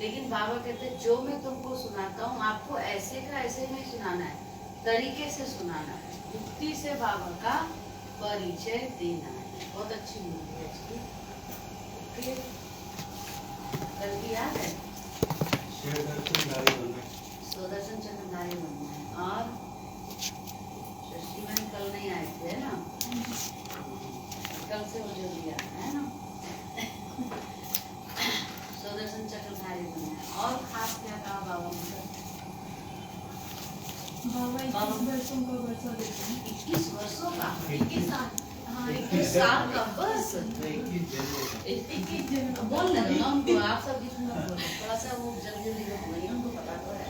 लेकिन बाबा कहते जो मैं तुमको सुनाता हूँ आपको ऐसे का ऐसे नहीं सुनाना है, तरीके से सुनाना है, युक्ति से बाबा का परिचय देना है। बहुत अच्छी मूवी है इसकी। कल की याद है सुदर्शन चक्रधारी बनना है। और शशिमन कल नहीं आए थे ना, कल से वो जो दिया है ना सुदर्शन चक्रधारी बनना है। और खास क्या कहा बाबा ने? बाबा 21 वर्षों का वर्षा देते हैं। 21 वर्षों का, 21 साल। हाँ 21 साल का बस। 21 जन्म बोल रहे ना उनको, आप सब जितना बोले थोड़ा सा वो जल्दी जल्दी हो गई, उनको पता तो है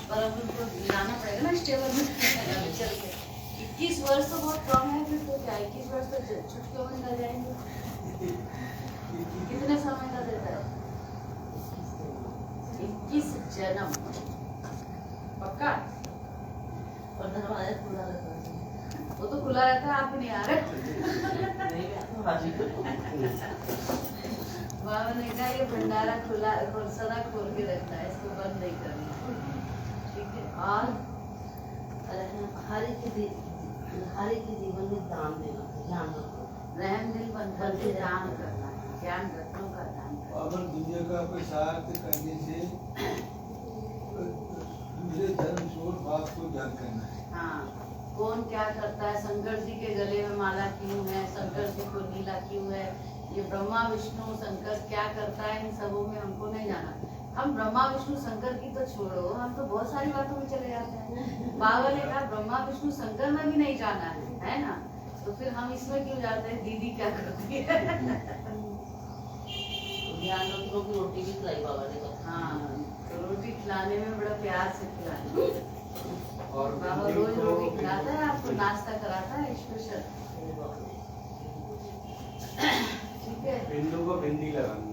पर अब उनको लाना पड़ेगा ना स्टेबल में चल के। 21 वर्ष तो बहुत कम है, फिर तो क्या 21 वर्ष तो छुट्टियों में निकल जाएंगे। कितने समय का देता है? 21 जन्म पक्का। और दरवाजा खुला रहता है, वो तो खुला रहता है, आप भी नहीं आ रहे। बाबा ने कहा ये भंडारा खुला सदा खोल के रखना है, इसको बंद नहीं करना, ठीक है। और हर एक के जीवन में दान देना, ध्यान रखो, रहम दिल बनकर के दान करना है, ज्ञान रत्नों का दान करना। अगर दुनिया का प्रसार करने से मेरे धर्म छोड़ बाप को ज्ञान करना है। हाँ, कौन क्या करता है, शंकर जी के गले में माला क्यों है, शंकर जी को नीला क्यों है, ये ब्रह्मा विष्णु शंकर क्या करता है, इन सबों में हमको नहीं जाना। हम ब्रह्मा विष्णु शंकर की तो छोड़ो, हम तो बहुत सारी बातों में चले जाते हैं। बाबा ने कहा ब्रह्मा विष्णु शंकर में भी नहीं जाना है ना, तो फिर हम इसमें क्यों जाते हैं, दीदी क्या करती है। ध्यान रखो कि रोटी भी खिलाई बाबा ने। हाँ, तो रोटी खिलाने में बड़ा प्यार से खिलाना। और बाबा रोज रोटी खिलाता है आपको, नाश्ता कराता है स्पेशल, ठीक है। बिंदु को बिंदी लगानी।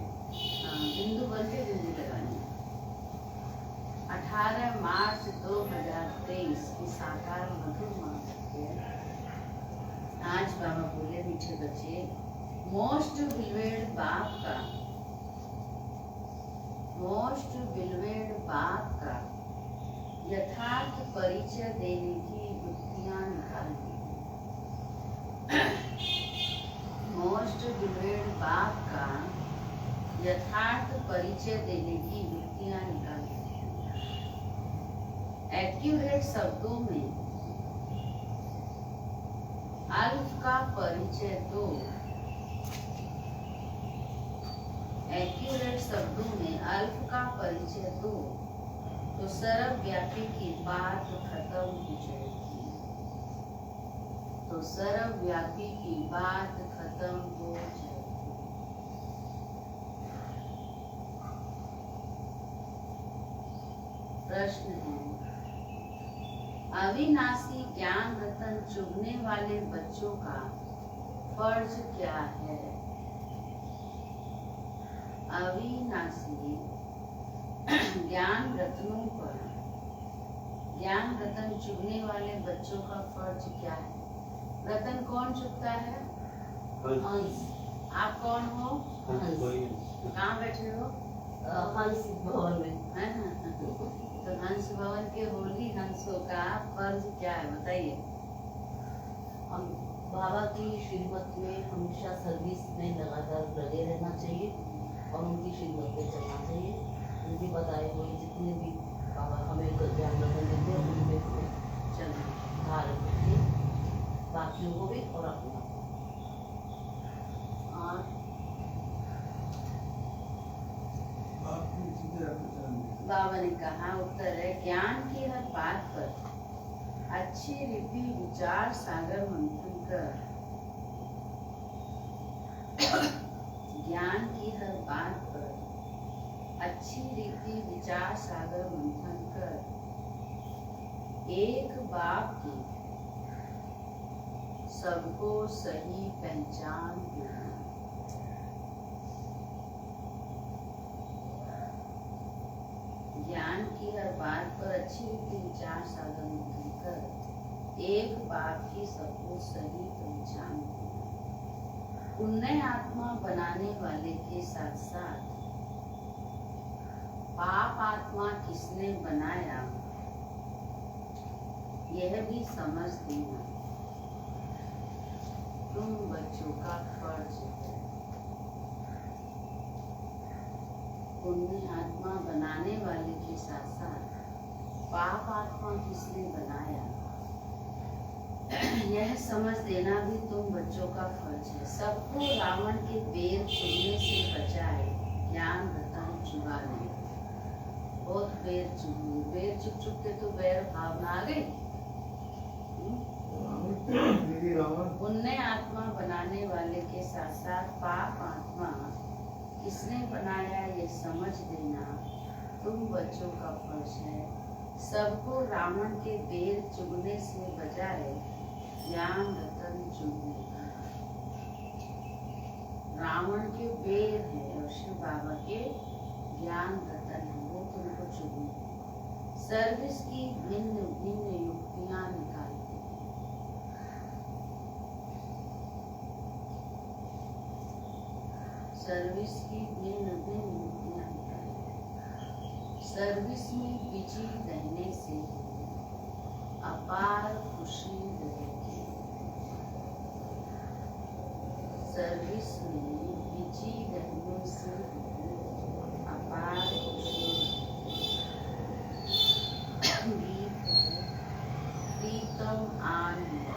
हाँ, बिंदु बन के बिंदी लगानी। 18 मार्च 2023 की साकार मधुर मास है। आज बाबा बोले मीठे बच्चे, मोस्ट बिलवेड बाप का यथार्थ परिचय देने की युक्तियां निकालनी। मोस्ट बिलवेड बाप का यथार्थ परिचय देने की युक्तियां निकालनी। एक्यूरेट शब्दों में अल्फ का परिचय दो। एक्यूरेट शब्दों में अल्फ का परिचय दो तो सर्वव्यापी की बात खत्म हो जाएगी। तो सर्वव्यापी की बात खत्म हो जाएगी। प्रश्न है, अविनाशी ज्ञान रतन चुगने वाले बच्चों का फर्ज क्या है? अविनाशी ज्ञान रत्नों पर ज्ञान रतन चुगने वाले बच्चों का फर्ज क्या है? रतन कौन चुगता है? हंस। आप कौन हो? कहाँ बैठे हो? हंस भवन में है ना? तो हंस भवन के होली हंसों का फर्ज क्या है बताइए? हम बाबा की श्रीमत में हमेशा सर्विस में लगातार लगे रहना चाहिए और उनकी श्रीमत पे चलना चाहिए। उनके बताए हुए जितने भी बाबा हमें ज्ञान रतन देते हैं उनमें चलना धारण करके बाकियों को भी और अपना। और बाबा ने कहा उत्तर है, ज्ञान की हर बात पर अच्छी रीति विचार सागर मंथन कर। ज्ञान की हर बात पर अच्छी रीति विचार सागर मंथन कर। एक बाप की सबको सही पहचान देना। ज्ञान की हर बात पर अच्छी रीति विचार सागर मंथन कर। एक बाप की सबको सही पहचान देना। पुण्य आत्मा बनाने वाले के साथ साथ पाप पापात्मा किसने बनाया, यह भी समझ देना तुम बच्चों का फर्ज है। पुण्य आत्मा बनाने वाले के साथ साथ पाप आत्मा किसने बनाया, यह समझ देना भी तुम बच्चों का फर्ज है। सबको रावण के बेर चुगने से बचाए, ज्ञान रतन चुगा नहीं। बहुत बेर चुगी, बेर चुग चुग के तो बैर भावना आ गई। पुण्य आत्मा बनाने वाले के साथ साथ पाप आत्मा किसने बनाया, ये समझ देना तुम बच्चों का फर्ज है। सबको रावण के बेर चुगने से बजाय ज्ञान रतन चुगने का। रावण के बेर है और शिव बाबा के ज्ञान रतन है, वो तुमको चुगने। सर्विस की भिन्न भिन्न युक्तियां निकालते हैं। सर्विस की भिन्न भिन्न युक्तियां निकालते हैं। सर्विस में बिजी रहने से अपार खुशी रहेगी। सर्विस में बिजी रहने से अपार खुशी। प्रीतम आनंद।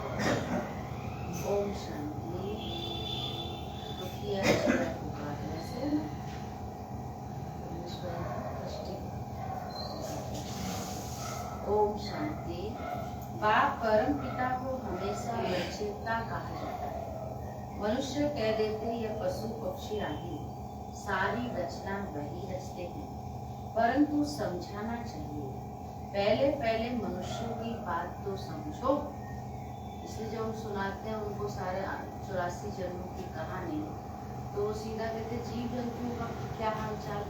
ओम शांति। तो किया से ओम शांति। बाप परम पिता को हमेशा रचयिता कहा जाता है। मनुष्य कह देते या पशु पक्षी आदि सारी रचना वही रचते हैं, परंतु समझाना चाहिए। पहले पहले मनुष्यों की बात तो समझो। इसलिए जब हम सुनाते हैं उनको सारे 84 जन्मों की कहानी, तो वो सीधा कहते जीव जंतुओं का क्या हाल चाल।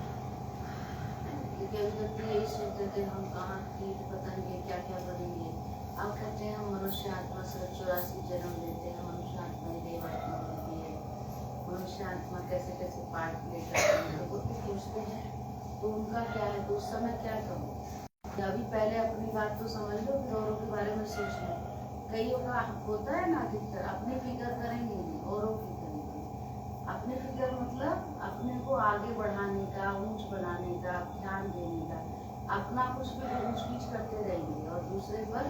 क्योंकि अभी तक तो यही सोचते थे हम कहाँ कीट पतंगे क्या क्या बनेंगे। अब कहते हैं हम मनुष्य आत्मा से 84 जन्म लेते हैं, मनुष्य आत्मा देव आत्मा होती है, मनुष्य आत्मा कैसे कैसे पाठ लेकर वो तो पूछते हैं। तो उनका क्या है, तो उस समय क्या करो। अभी पहले अपनी बात तो समझ लो, फिर औरों के बारे में सोच लो। कईयों का होता है ना, अधिकतर अपनी फिक्र करेंगे नहीं, औरों की करेंगे। अपनी फिक्र मतलब अपने को आगे बढ़ाने का, ऊंच बनाने का, ध्यान देने का। अपना कुछ भी ऊंच नीच करते रहेंगे और दूसरे पर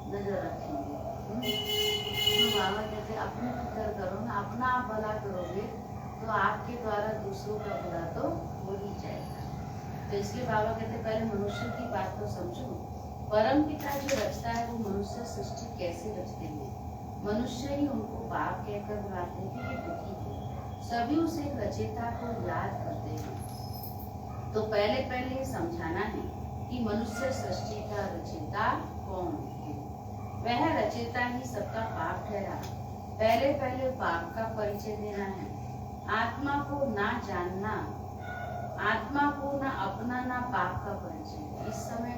नजर रखेंगे। तो बाबा कहते अपनी फिक्र करो ना, अपना आप भला करोगे तो आपके द्वारा दूसरों का भला तो हो ही जाएगा। तो इसलिए बाबा कहते पहले मनुष्य की बात तो समझो। परम पिता जो रचता है वो मनुष्य सृष्टि कैसे रचते हैं। मनुष्य ही उनको बाप कहकर बुलाते हैं कि दुखी है। सभी उसे रचयिता को याद करते हैं। तो पहले पहले ये समझाना है कि मनुष्य सृष्टि का रचयिता कौन है। वह रचयिता ही सबका बाप ठहरा। पहले पहले बाप का परिचय देना है। आत्मा को ना जानना, आत्मा को ना अपना ना बाप का परिचय। इस समय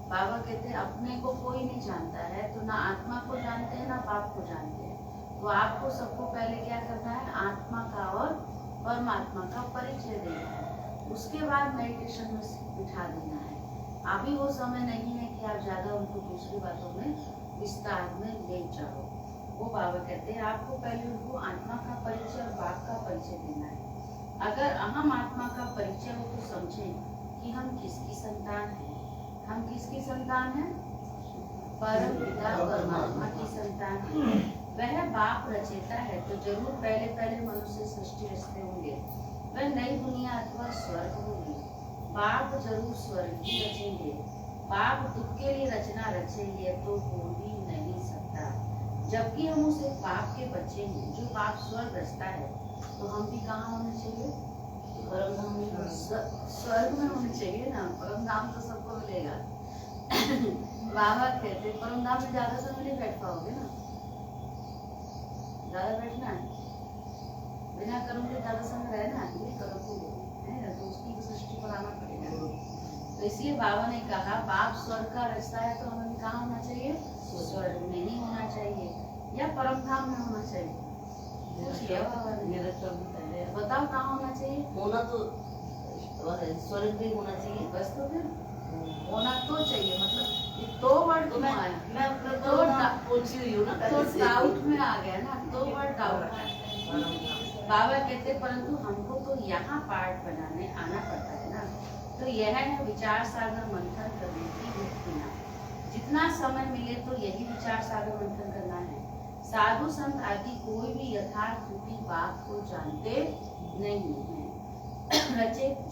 बाबा कहते हैं अपने को कोई नहीं जानता है, तो ना आत्मा को जानते हैं ना बाप को जानते हैं। तो आपको सबको पहले क्या करना है, आत्मा का और परमात्मा का परिचय देना है। उसके बाद मेडिटेशन में बिठा देना है। अभी वो समय नहीं है कि आप ज्यादा उनको दूसरी बातों में विस्तार में ले जाओ। वो बाबा कहते हैं आपको पहले उनको आत्मा का परिचय और बाप का परिचय देना है। अगर अहम आत्मा का परिचय हो तो समझें कि हम किसकी संतान हैं। हम किसकी संतान हैं, परम पिता परमात्मा की संतान है। वह बाप रचयिता है, तो जरूर पहले पहले मनुष्य सृष्टि रचते होंगे। वह नई दुनिया अथवा स्वर्ग होगी। बाप जरूर स्वर्ग ही रचेंगे। बाप दुख के लिए रचना रचेंगे तो हो ही नहीं सकता। जबकि हम उसे बाप के बच्चे हैं। जो बाप स्वर्ग रचता है तो हम भी कहाँ होने चाहिए, परम धाम में, स्वर्ग में होने चाहिए ना। परम धाम तो सबको मिलेगा। बाबा कहते परम धाम में ज्यादा समय नहीं बैठ पाओगे ना, ज्यादा बैठना है बिना कर्म के ज्यादा समय रहना है, ये कर्म है ना, तो उसकी सृष्टि पर आना पड़ेगा। तो इसलिए बाबा ने कहा बाप स्वर्ग का रचता है तो हमें कहाँ होना चाहिए, स्वर्ग में ही होना चाहिए या परम धाम में होना चाहिए। पूछ लिया बाबा ने, बताओ कहाँ होना चाहिए। होना तो वह स्वर्ग भी होना चाहिए। बस तो फिर होना तो चाहिए, मतलब ये तो वर्ड तो क्यों मैं आया? मैं अपना तो पूछ रही हूँ ना तो पहले से। डाउट में आ गया ना, तो वर्ड डाउट है। बाबा कहते परंतु हमको तो यहाँ पाठ बनाने आना पड़ता है ना, तो यह है विचार सागर मंथन करने की युक्तियाँ। जितना समय मिले तो यही विचार सागर मंथन करना है। साधु संत आदि कोई भी यथार्थ रूपी बात को जानते नहीं है।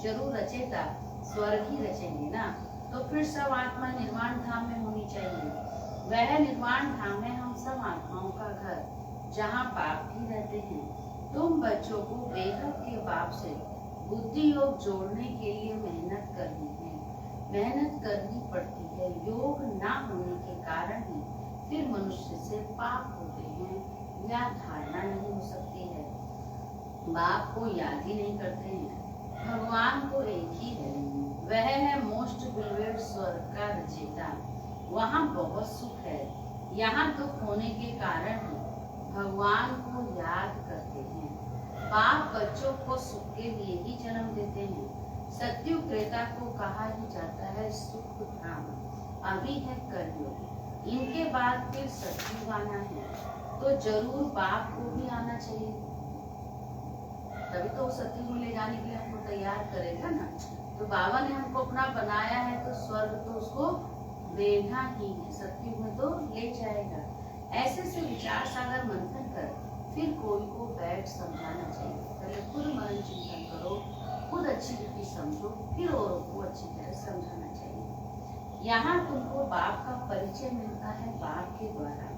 जरूर रचेता स्वर्ग ही रचेंगे ना, तो फिर सब आत्मा निर्वाण धाम में होनी चाहिए। वह निर्वाण धाम है हम सब आत्माओं का घर, जहाँ बाप भी रहते हैं। तुम बच्चों को बेहद के बाप से बुद्धि योग जोड़ने के लिए मेहनत करनी है, मेहनत करनी पड़ती है। योग ना होने के कारण ही फिर मनुष्य से पाप होते हैं, या धारणा नहीं हो सकती है। बाप को याद ही नहीं करते हैं। भगवान को एक ही है, वह है मोस्ट बिलीवेड स्वर्ग का रचयिता। वहाँ बहुत सुख है, यहाँ दुख होने के कारण ही भगवान को याद करते हैं। बाप बच्चों को सुख के लिए ही जन्म देते हैं। सत्युग त्रेता को कहा ही जाता है सुख धाम, अभी है कलयुग, इनके बाद फिर सत्युग आना है, तो जरूर बाप को भी आना चाहिए। तभी तो सत्युग में ले जाने के लिए हमको तैयार करेगा ना। तो बाबा ने हमको अपना बनाया है, तो स्वर्ग तो उसको देना ही है, सत्युग में तो ले जाएगा। ऐसे से विचार सागर मंथन कर फिर कोई को बैठ समझाना चाहिए। पहले खुद मन चिंतन करो, खुद अच्छी रीति समझो, फिर औरों को अच्छी तरह समझाना चाहिए। यहाँ तुमको बाप का परिचय मिलता है बाप के द्वारा।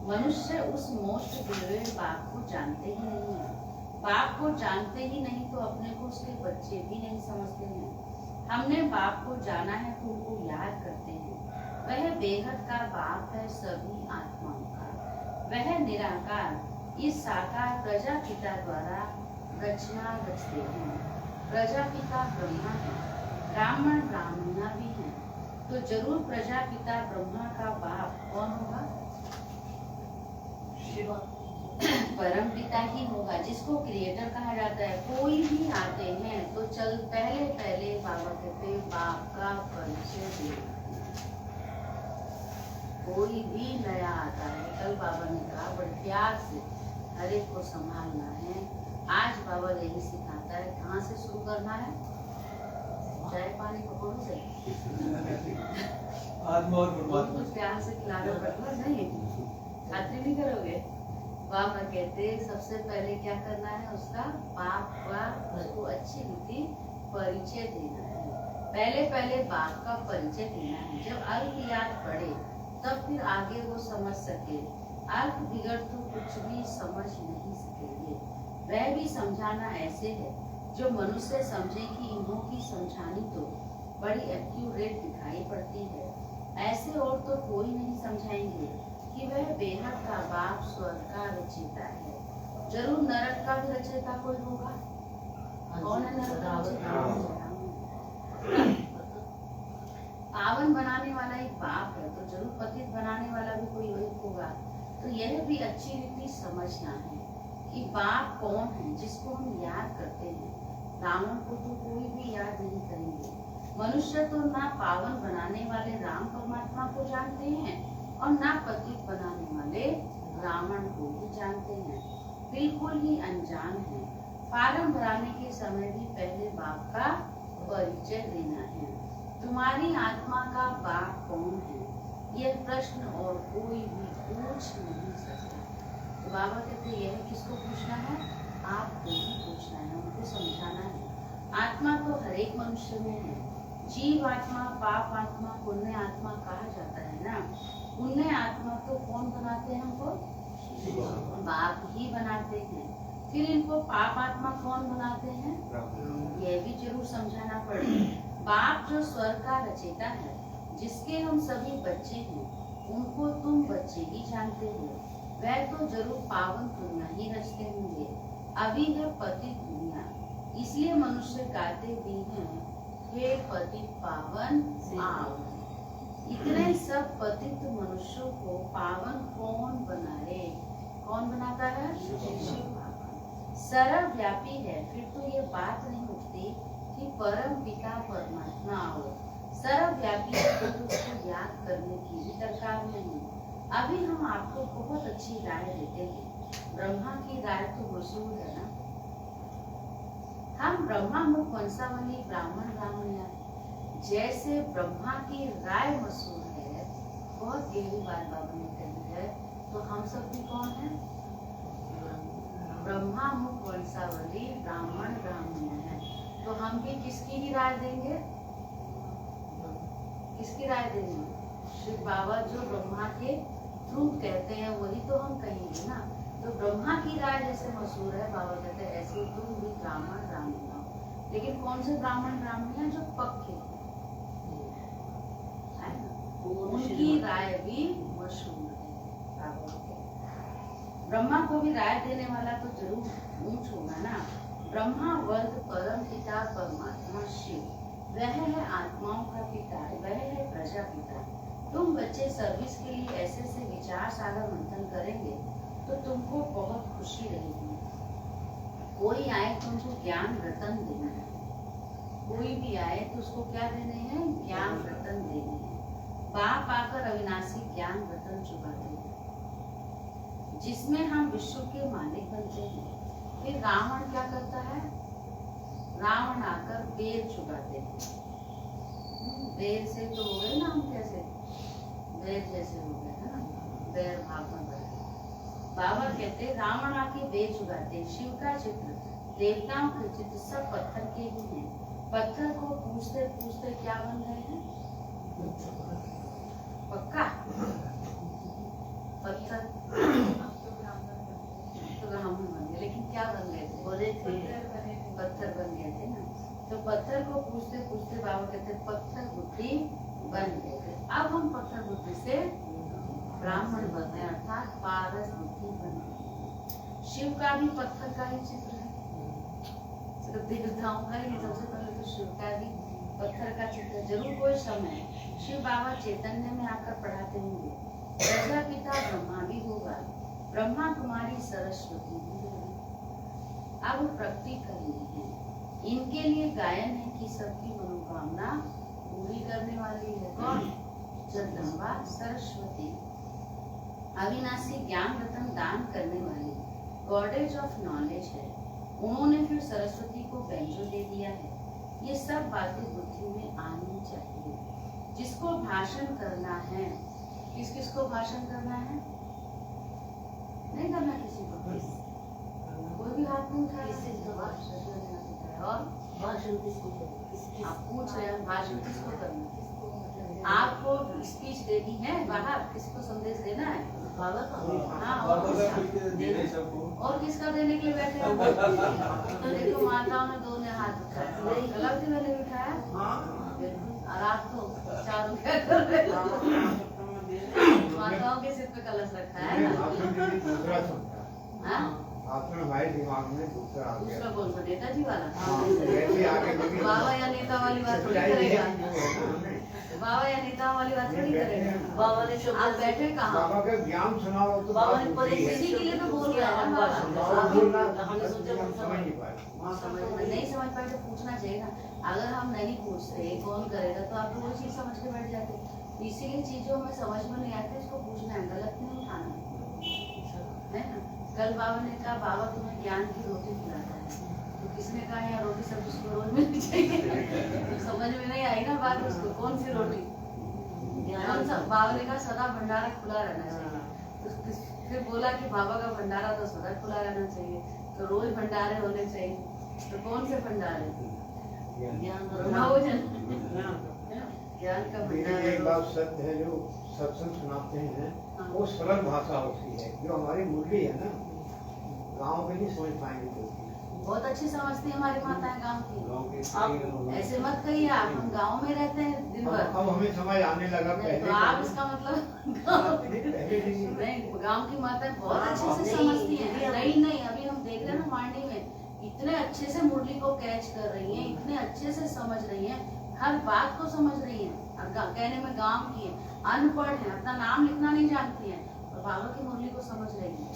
मनुष्य उस मोस्ट बिलीवेड बाप को जानते ही नहीं है। बाप को जानते ही नहीं तो अपने को उसके बच्चे भी नहीं समझते हैं। हमने बाप को जाना है तो उनको याद करते हैं। वह बेहद का बाप है सभी आत्माओं का। वह निराकार इस साकार प्रजापिता द्वारा रचना रचते हैं। प्रजापिता ब्रह्मा है, ब्राह्मण ब्राह्मणा भी है, तो जरूर प्रजापिता ब्रह्मा का बाप कौन होगा? शिवा। परम पिता ही होगा, जिसको क्रिएटर कहा जाता है। कोई भी आते हैं तो चल पहले पहले बाबा कहते बाप का परिचय देना। कोई भी नया आता है, कल बाबा ने कहा बड़े प्यार से हर एक को संभालना है। आज बाबा यही सिखाता है, कहाँ से शुरू करना है? चाय पानी पकौड़ों से। आत्मा और परमात्मा कुछ प्यार से खिलाना पड़ता नहीं, खातिर नहीं करोगे। बाबा कहते सबसे पहले क्या करना है, उसका बाप का उसको अच्छी रीति परिचय देना है। पहले पहले बाप का परिचय देना है। जब अल्प याद पड़े तब फिर आगे वो समझ सके। अल्प बिगड़ तो कुछ भी समझ नहीं सकेंगे। वह भी समझाना ऐसे है जो मनुष्य समझे कि इन्हों की समझानी तो बड़ी एक्यूरेट दिखाई पड़ती है। ऐसे और तो कोई नहीं समझाएंगे कि वह बेहद का बाप स्वर्ग का रचयिता है। जरूर नरक का भी रचयिता कोई होगा। कौन है नरक का रचयिता? पावन बनाने वाला एक बाप है, तो जरूर पतित बनाने वाला भी कोई एक होगा। तो यह भी अच्छी रीति समझना है कि बाप कौन है जिसको हम याद करते हैं। रावण को तो कोई भी याद नहीं करेंगे। मनुष्य तो ना पावन बनाने वाले राम परमात्मा को जानते हैं और ना पतित बनाने वाले रावण को ही जानते हैं। बिल्कुल ही अनजान है। फार्म भराने के समय भी पहले बाप का परिचय देना है। तुम्हारी आत्मा का बाप कौन है, यह प्रश्न और कोई भी पूछ नहीं सकता। तो बाबा कहते यह किसको पूछना है? आपको ही पूछना है, उनको समझाना है। आत्मा तो हर एक मनुष्य में है। जीव आत्मा, पाप आत्मा, पुण्य आत्मा कहा जाता है ना। पुण्य आत्मा तो कौन बनाते हैं हमको? बाप ही बनाते हैं। फिर इनको पाप आत्मा कौन बनाते हैं? यह भी जरूर समझाना पड़ेगा। बाप जो स्वर्ग का रचयिता है, जिसके हम सभी बच्चे हैं, उनको तुम बच्चे ही जानते हो। वह तो जरूर पावन दुनिया ही रचते होंगे। अभी है पतित दुनिया, इसलिए मनुष्य गाते भी हैं, हे पतित पावन आओ। इतने सब पतित मनुष्यों को पावन कौन बनाए? कौन बनाता है? शिव भगवान। सर्वव्यापी है। फिर तो ये बात नहीं उठती कि परम पिता परमात्मा और सर्वव्यापी उसको याद करने की भी दरकार नहीं। अभी हम आपको बहुत अच्छी राय देते हैं। ब्रह्मा की राय तो मशहूर है ना। हम ब्रह्मा मुख वंशावली ब्राह्मण ब्राह्मणिया, जैसे ब्रह्मा की राय मशहूर है, बहुत गहरी बात बाबा ने कही है। तो हम सब भी कौन है? ब्रह्मा मुख वंशावली ब्राह्मण ब्राह्मणिया है। तो हम भी किसकी ही राय देंगे? किसकी राय देंगे? श्री बाबा जो ब्रह्मा के ट्रूथ कहते हैं वही तो हम कहेंगे ना। तो ब्रह्मा की राय जैसे मशहूर है, बाबा कहते हैं ऐसे तुम भी ब्राह्मण ब्राह्मण हो। लेकिन कौन से ब्राह्मण ब्राह्मण हैं? जो पक्के है ना, उनकी राय भी मशहूर है। बाबा कहते हैं ब्रह्मा को भी राय देने वाला तो जरूर ऊंच होगा ना। ब्रह्मा वर्ग परम पिता परमात्मा शिव, वह है आत्माओं का पिता, वह है प्रजापिता। तुम बच्चे सर्विस के लिए ऐसे से विचार सागर मंथन करेंगे तो तुमको बहुत खुशी रहेगी। कोई आए तुमको ज्ञान रतन देना है। कोई भी आए तो उसको क्या देने हैं? ज्ञान रतन देने हैं। बाप आकर अविनाशी ज्ञान रतन चुकाते हैं, जिसमें हम विश्व के मालिक बनते हैं। फिर रावण क्या करता है? रावण आकर बेर चुकाते हैं। बेर से तो हो गए ना हम, कैसे बेर जैसे हो गए है ना, बेर भाग में बढ़े। बाबा कहते रावण आके बेर चुकाते। शिव का चित्र, देवताओं के चित्र सब पत्थर के ही हैं। पत्थर को पूछते पूछते क्या बन गए हैं? पक्का पत्थर तो ब्राह्मण बन गए। लेकिन क्या बन गए थे? बोले थे पत्थर बन गए थे ना। तो पत्थर को पूछते पूछते बाबा कहते पत्थर बुद्धि बन गए थे। अब हम पत्थर बुद्धि से ब्राह्मण बन गए, अर्थात पारस बुद्धि बन गए। शिव का भी पत्थर का ही चित्र है, सिर्फ देवताओं का ही। सबसे पहले तो शिव का भी पत्थर का चित्र। जरूर कोई समय शिव बाबा चैतन्य में आकर पढ़ाते होंगे। प्रजापिता ब्रह्मा भी होगा, ब्रह्मा कुमारी सरस्वती भी होगी। अब प्रकृति करनी है। इनके लिए गायन है कि सबकी मनोकामना पूरी करने वाली है। कौन? जगदम्बा सरस्वती, अविनाशी ज्ञान रतन दान करने वाली, गॉडेज ऑफ नॉलेज है। उन्होंने फिर सरस्वती को बेंचो दे दिया है। ये सब बातें बुद्धि में आनी चाहिए। जिसको भाषण करना है, किस किस को भाषण करना है? नहीं करना किसी को। कोई भी हाथ नहीं उठाया। किसी को भाषण करना है। और भाषण किसको करना? आप पूछ रहे हैं भाषण किसको करना है? आपको स्पीच देनी है बाहर, किसी को संदेश देना है? बाबा का। हाँ, और किसका देने के लिए बैठे हैं? देखो माताओं ने दो ने हाथ उठाया, गलत ही मैंने उठाया। और आप तो चारों क्या कर रहे हो? माताओं के सिर पे कलश रखा है ना। हाँ? आपने हमारे दिमाग में दूसरा आ गया। दूसरा कौन सा? नेताजी वाला? वैसे आगे लगी। बाबा या नेता वाली बात थोड़ी करेगा। बाबा या नेता वाली बात थोड़ी करेगा। बाबा ने शब्द आप बैठे कहाँ? बाबा का ज्ञान सुनाओ तो बाबा बात ने होती है। इसी के लिए तो बोल रहा है ना बाबा बाबा। बोलना हमने सोचा हम समझ नहीं पाए। नहीं समझ पाए तो पूछना चाहिए ना। अगर हम नहीं पूछते कौन करेगा तो आप तो वो चीज समझ के बैठ जाते। इसीलिए चीजों में समझ में नहीं आती, उसको पूछना है, गलत नहीं उठाना है ना। कल बाबा ने कहा बाबा तुम्हें ज्ञान की रोटी खिलाता है, तो किसने कहा यार रोटी सब उसको रोज मिलनी चाहिए? समझ में नहीं आई ना बात उसको, कौन सी रोटी? कौन सा? बाबा ने कहा सदा भंडारा खुला रहना चाहिए। तो फिर बोला कि बाबा का भंडारा तो सदा खुला रहना चाहिए, तो रोज भंडारे होने चाहिए। तो कौन से भंडारे? भोजन, ज्ञान का लेकिन एक बात सत्य है, जो सत्संग सुनाते हैं वो सरल भाषा होती है। जो हमारी मुरली है ना, गांव में नहीं समझ पाएंगे तो। बहुत अच्छी समझती है हमारी माताएं गाँव की। आप ऐसे मत कहिए, आप हम गाँव में रहते हैं दिन भर। अब हमें समझ आने लगा। नहीं, तो आप इसका मतलब नहीं, गांव की माताएं बहुत अच्छे से समझती हैं। नहीं, अभी हम देख रहे हैं ना मांडी में, इतने अच्छे से मुरली को कैच कर रही हैं, इतने अच्छे से समझ रही हैं, हर बात को समझ रही हैं। और कहने में गांव की है, अनपढ़ है, अपना नाम लिखना नहीं जानती हैं, और बाबा की मुरली को समझ रही हैं।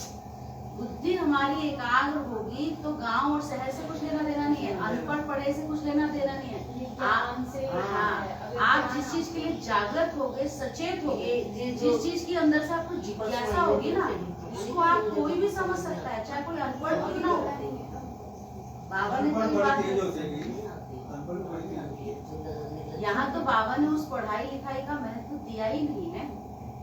बुद्धि हमारी एकाग्र होगी तो गांव और शहर से कुछ लेना देना नहीं है, अनपढ़ पढ़े से कुछ लेना देना नहीं है। ये ज्ञान से आप जिस चीज के लिए जागृत होगे, सचेत होगे, जिस चीज की अंदर से आपको जिज्ञासा होगी ना, उसको आप कोई भी समझ सकता है, चाहे कोई अनपढ़ क्यों ना हो। बाबा ने तो ये बात, यहाँ तो बाबा ने उस पढ़ाई लिखाई का महत्व दिया ही नहीं है।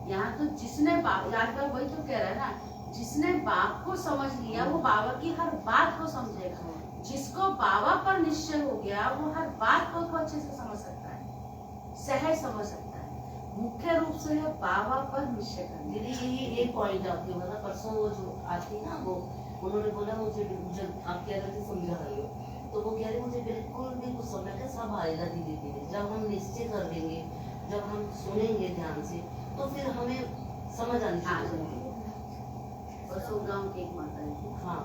यहाँ तो जिसने बाप, आजकल वही तो कह रहा है ना, जिसने बाप को समझ लिया वो बाबा की हर बात को समझेगा। जिसको बाबा पर निश्चय हो गया वो हर बात को अच्छे से समझ सकता है, सहज समझ सकता है। मुख्य रूप से है बाबा पर निश्चय करना। दीदी यही एक पॉइंट आपके मतलब परसों वो जो आती ना वो उन्होंने बोला मुझे आप कह रहे थे समझा रही हो, तो वो कह रहे मुझे बिल्कुल भी कुछ समझ का सब आएगा धीरे धीरे। जब हम निश्चय कर लेंगे, जब हम सुनेंगे ध्यान से, तो फिर हमें समझ आनी चाहिए। बस वो गाँव की एक माता है। हाँ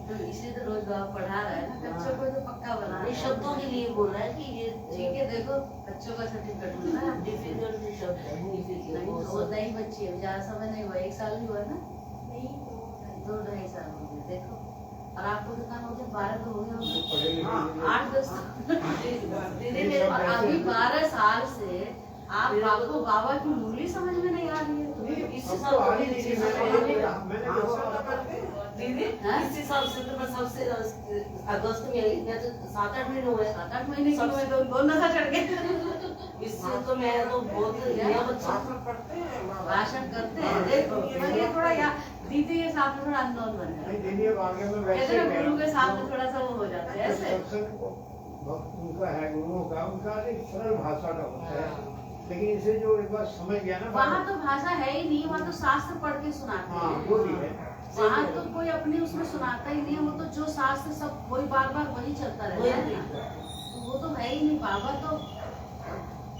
तो इसे तो रोज बाबा पढ़ा रहा है ना, बच्चों को तो पक्का बना रहा ये है। शब्दों के लिए बोल रहा है कि ये ठीक है, देखो बच्चों का सर्टिफिकेट मिला है। डिफिकल्ट शब्द है नहीं वो नई बच्ची है, ज्यादा समय नहीं हुआ, 1 साल भी हुआ ना, नहीं 2-2.5 साल हो गए। देखो, और आपको कितना हो गया? 12 तो हो गया होगा। पढ़े लिखे हाँ, नहीं 8-10 दीदी मेरे और अभी 12 साल से आप आपको बाबा की मुरली समझ में नहीं आ रही है। इसी हमको साल आ रही थी, मैंने दीदी इसी साल सितंबर सबसे अगस्त में आई, मैं तो 7-8 महीने हुए 7-8 महीने की हुए तो दो नशा चढ़ गए। इससे तो मैं तो बहुत नया बच्चा भाषण करते हैं, देखो ये थोड़ा या दीदी के साथ में थोड़ा अननोन बन जाता है। दीदी अब आगे में कहते वैसे हैं ही कह गुरु के रहा साथ में थोड़ा सा वो हो जाता है ऐसे। भक्त उनका है, गुरुओं का, उनका एक सरल भाषा का होता है, लेकिन इसे जो एक बार समझ गया ना वहाँ तो भाषा है ही नहीं, वहाँ तो शास्त्र पढ़ के सुनाते हाँ हैं। वो भी है। वहाँ तो कोई अपनी उसमें सुनाता ही नहीं है, वो तो जो शास्त्र सब वही बार बार वही चलता रहता है ना, तो वो तो है ही नहीं। बाबा तो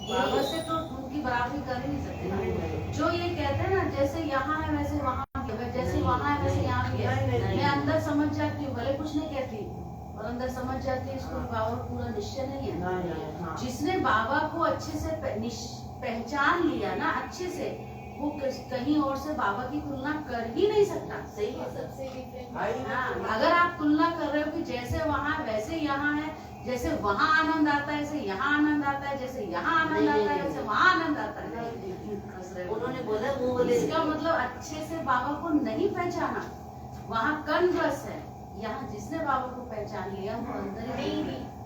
बाबा से तो उनकी बराबरी कर ही नहीं सकते। जो ये कहते हैं ना, जैसे यहाँ है वैसे वहाँ भी है, जैसे वहाँ है वैसे यहाँ भी है। मैं अंदर समझ जाती हूँ, भले कुछ नहीं कहती और अंदर समझ जाती है, इसको बाबा पूरा निश्चय नहीं है। जिसने बाबा को अच्छे से पहचान लिया ना, अच्छे से, वो कहीं और से बाबा की तुलना कर ही नहीं सकता। सही है सबसे डिफरेंट। हाँ, अगर आप तुलना कर रहे हो कि जैसे वहाँ वैसे यहाँ है, जैसे वहाँ आनंद आता है ऐसे यहाँ आनंद आता है, जैसे यहाँ आनंद आता है वैसे वहाँ आनंद आता है, उन्होंने बोला वो बोले इसका मतलब अच्छे से बाबा को नहीं पहचाना। वहाँ कन रस है, यहाँ जिसने बाबा को पहचान लिया वो अंदर ही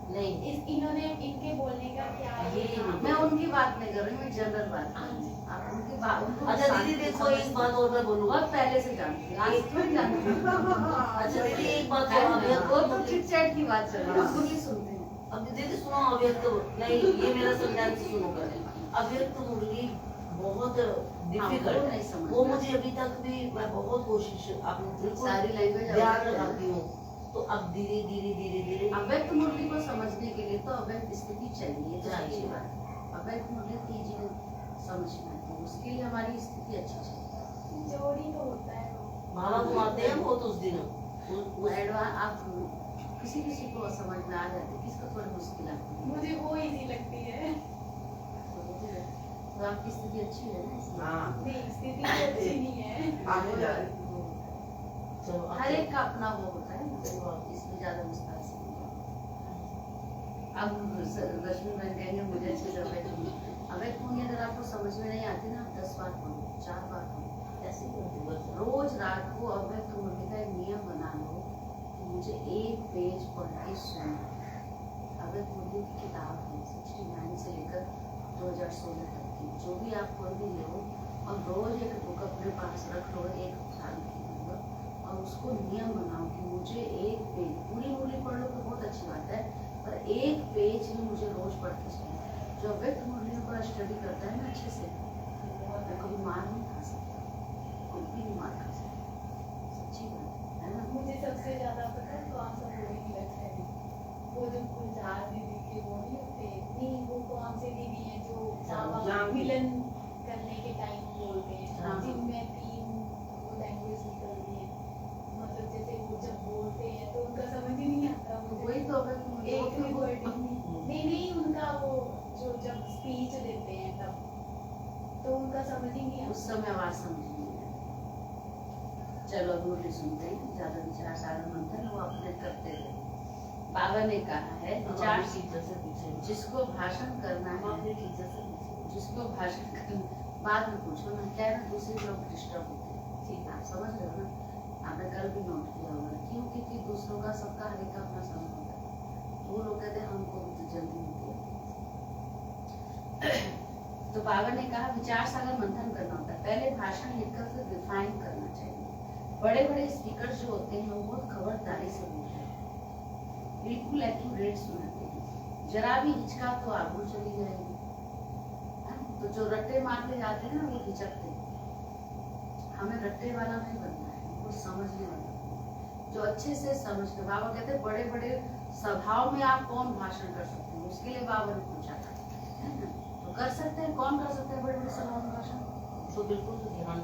नहीं। इन्होंने इनके बोलने का क्या है? ये मैं उनकी बात नहीं कर रही, मैं जनरल बात कर रही हूँ। आप उनकी बात उनको अच्छा दीदी देखो एक बात और मैं बोलूँगा। बहुत पहले से जानती हूँ, आज क्यों जानती हूँ। अच्छा दीदी एक बात है और ना, वो तो अभी चिट चैट की बात चल रही है, उसको नहीं सुनते हैं। अब दीदी सुनो, अव्यक्त नहीं ये मेरा संज्ञान से सुनो कर, अव्यक्त मुरली बहुत डिफिकल्ट नहीं समझ वो मुझे अभी तक भी मैं बहुत कोशिश अपनी सारी लैंग्वेज ध्यान लगाती हूँ, तो अब धीरे धीरे धीरे धीरे अव्यक्त मुरली को समझने के लिए तो अव्यक्त स्थिति चाहिए, तो अच्छी बात। अव्यक्त मुरली कीजिए समझ में आती है, उसके लिए हमारी स्थिति अच्छी चाहिए। जोड़ी तो होता है वो। माला घुमाते हैं बहुत उस दिन एडवांस आप किसी को समझ में आ जाती है, किसको थोड़ी मुश्किल आती है। मुझे वो इजी लगती है। तो आपकी स्थिति अच्छी है ना, इसलिए। नहीं स्थिति तो अच्छी नहीं है। चलो हर एक का अपना वो होता है, तो आप इसमें ज्यादा विस्तार से नहीं। अब रश्मि बहन कहेंगे मुझे अच्छे से अव्यक्त मुरली अगर आपको समझ में नहीं आती ना, आप 10 बार पढ़ो, 4 बार पढ़ो, ऐसे ही बस रोज रात को अव्यक्त मुरली का एक नियम बना लो कि मुझे एक पेज पढ़ के सुनना। अव्यक्त मुरली की किताब है 69 से लेकर 2016 तक की, जो भी आप कोई भी लो और रोज एक बुक अपने पास रख लो, 1 साल की मतलब, और उसको नियम बनाओ कि मुझे एक पेज, पूरी मुरली पढ़ लो तो बहुत अच्छी बात है, पर एक पेज भी मुझे रोज पढ़ के सुनो। जो अव्यक्त मुरली पर स्टडी करता है ना अच्छे से, वो कभी मार नहीं खा सकता, कोई भी मार खा सकता, सच्ची बात है ना। मुझे सबसे ज्यादा पता है कौन सा बोरिंग लगता है, वो जो गुलजार दीदी के वो नहीं होते, नहीं वो कौन से दीदी हैं जो बाबा मिलन करने के टाइम बोलते हैं, जिनमें 3 लैंग्वेज निकलती है, मतलब जैसे वो जब बोलते हैं तो उनका समझ ही नहीं आता मुझे। वही तो अव्यक्त मुरली एक भी वर्ड नहीं उनका, वो जो जब स्पीच देते हैं तब तो उनका समझ ही नहीं उस समय आवाज समझ नहीं आई। चलो अब मुरली सुनते हैं, ज्यादा विचार सागर मंथन वो अपने करते रहे। बाबा ने कहा है विचार टीचर से पूछे, जिसको भाषण करना हम है, अपने टीचर से पूछे। जिसको भाषण करना बाद में पूछो ना, क्या है ना दूसरे लोग डिस्टर्ब होते हैं। ठीक है, आप समझ रहे हो ना, आपने कल भी नोट किया होगा क्यों, क्योंकि दूसरों का सबका हर एक का अपना समय होता है। वो लोग कहते हैं हमको तो जल्दी होती है। तो बाबा ने कहा विचार सागर मंथन करना होता है, पहले भाषण लिखकर फिर रिफाइन करना चाहिए। बड़े बड़े स्पीकर जो होते हैं वो बहुत खबरदारी से बोलते हैं, बिल्कुल एक्यूरेट सुनाते हैं, जरा भी हिचका तो आगू चली जाएगी। तो जो रट्टे मारते जाते हैं ना वो हिचकते हैं। हमें रट्टे वाला नहीं बनना है, वो समझने वाला, जो अच्छे से समझते। बाबा कहते हैं बड़े बड़े सभाओं में आप कौन भाषण कर सकते हैं, उसके लिए बाबा ने पूछा था, है ना? तो कर सकते हैं, कौन कर सकते हैं बड़े बड़े सभाओं में भाषण? तो बिल्कुल ध्यान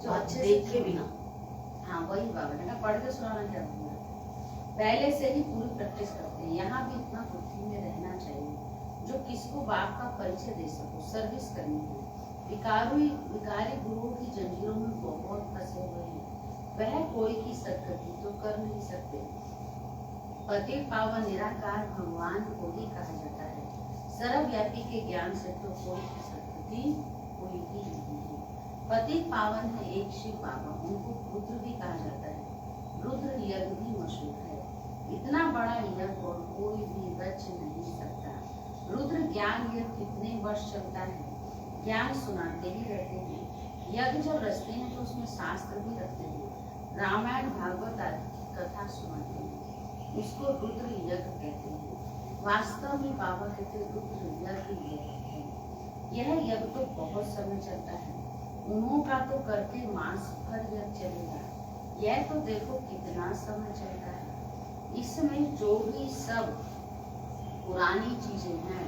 जो अच्छे देख से के बिना। हाँ वही बाबा ने कहा, पढ़ के सुनाना क्या होता है, पहले से ही पूरी प्रैक्टिस करते हैं। यहाँ भी इतना बुद्धि में रहना चाहिए जो किसको बाप का परिचय दे सको, सर्विस करनी है। विकारी गुरुओं की जंजीरों में बहुत फंसे हुए हैं, वह कोई की सदगति तो कर नहीं सकते। पति पावन निराकार भगवान को ही कहा जाता है, सर्वव्यापी के ज्ञान से तो कोई की सदगति कोई भी नहीं है। पति पावन है एक शिव बाबा, उनको रुद्र भी कहा जाता है। रुद्र यज्ञ भी मशहूर है, इतना बड़ा यज्ञ और कोई भी रच नहीं सकता। रुद्र ज्ञान यज्ञ कितने वर्ष चलता है, ज्ञान सुनाते ही रहते हैं। यज्ञ जब रचते हैं तो उसमें शास्त्र भी रखते हैं, रामायण भागवत आदि की कथा सुनाते हैं, उसको रुद्र यज्ञ कहते हैं। वास्तव में बाबा कहते रुद्र यज्ञ है। यह यज्ञ तो बहुत समय चलता है, उन्हों का तो करके मास भर यज्ञ चलेगा, यह तो देखो कितना समय चलता है। इसमें जो भी सब पुरानी चीजें हैं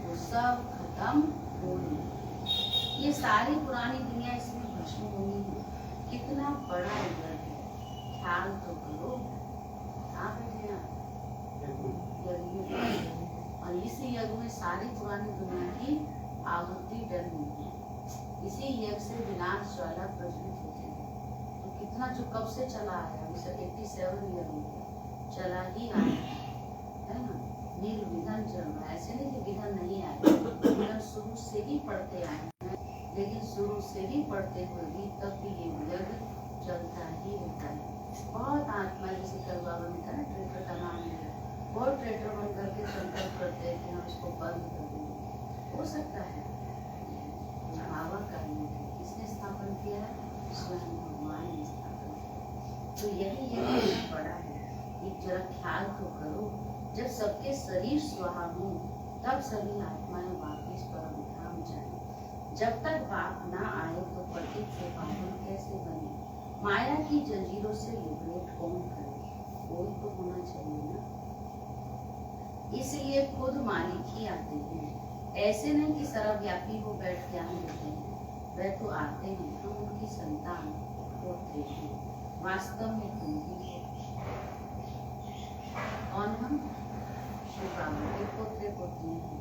वो सब खत्म होनी, ये सारी पुरानी दुनिया इसमें भस्म होनी है। कितना बड़ा यज्ञ है, ख्याल तो करो। आप और इसी यज्ञ में सारी पुरानी दुनिया की आहुति डलनी है। इसी यज्ञ से विनाश ज्वाला प्रज्वलित होती है। तो कितना जो कब से चला आया, 87 ईयर में चला ही आया है ना। निर्विघन जन्म, ऐसे नहीं कि विघन नहीं आए, विघन शुरू से ही पढ़ते आए हैं, लेकिन शुरू से ही पढ़ते हुए भी तब भी ये यज्ञ चलता ही रहता है। बहुत आत्मा जैसे कल बाबा ने कहा ट्रेटर का नाम लिया, बहुत ट्रेटर बन करके संकल्प करते हैं कि हम इसको बंद कर देंगे। हो सकता है बाबा का ही किसने स्थापन किया है, स्वयं भगवान ने स्थापन किया। तो यही यज्ञ बड़ा है, एक जरा ख्याल तो करो। जब सबके शरीर स्वाहा हो तब सभी आत्माएं वापिस परम धाम जाए। जब तक बाप ना आए तो पतित से पावन कैसे बने, माया की जंजीरों से लिबरेट कौन करे, कोई तो होना चाहिए ना। इसलिए खुद मालिक ही आते हैं, ऐसे नहीं कि सर्वव्यापी हो बैठ ज्ञान देते हैं, वह तो आते हैं, हम उनकी संतान होते हैं। वास्तव में तुम ही कौन हम, शिव बाबा के पोत्रे पोत्री हैं,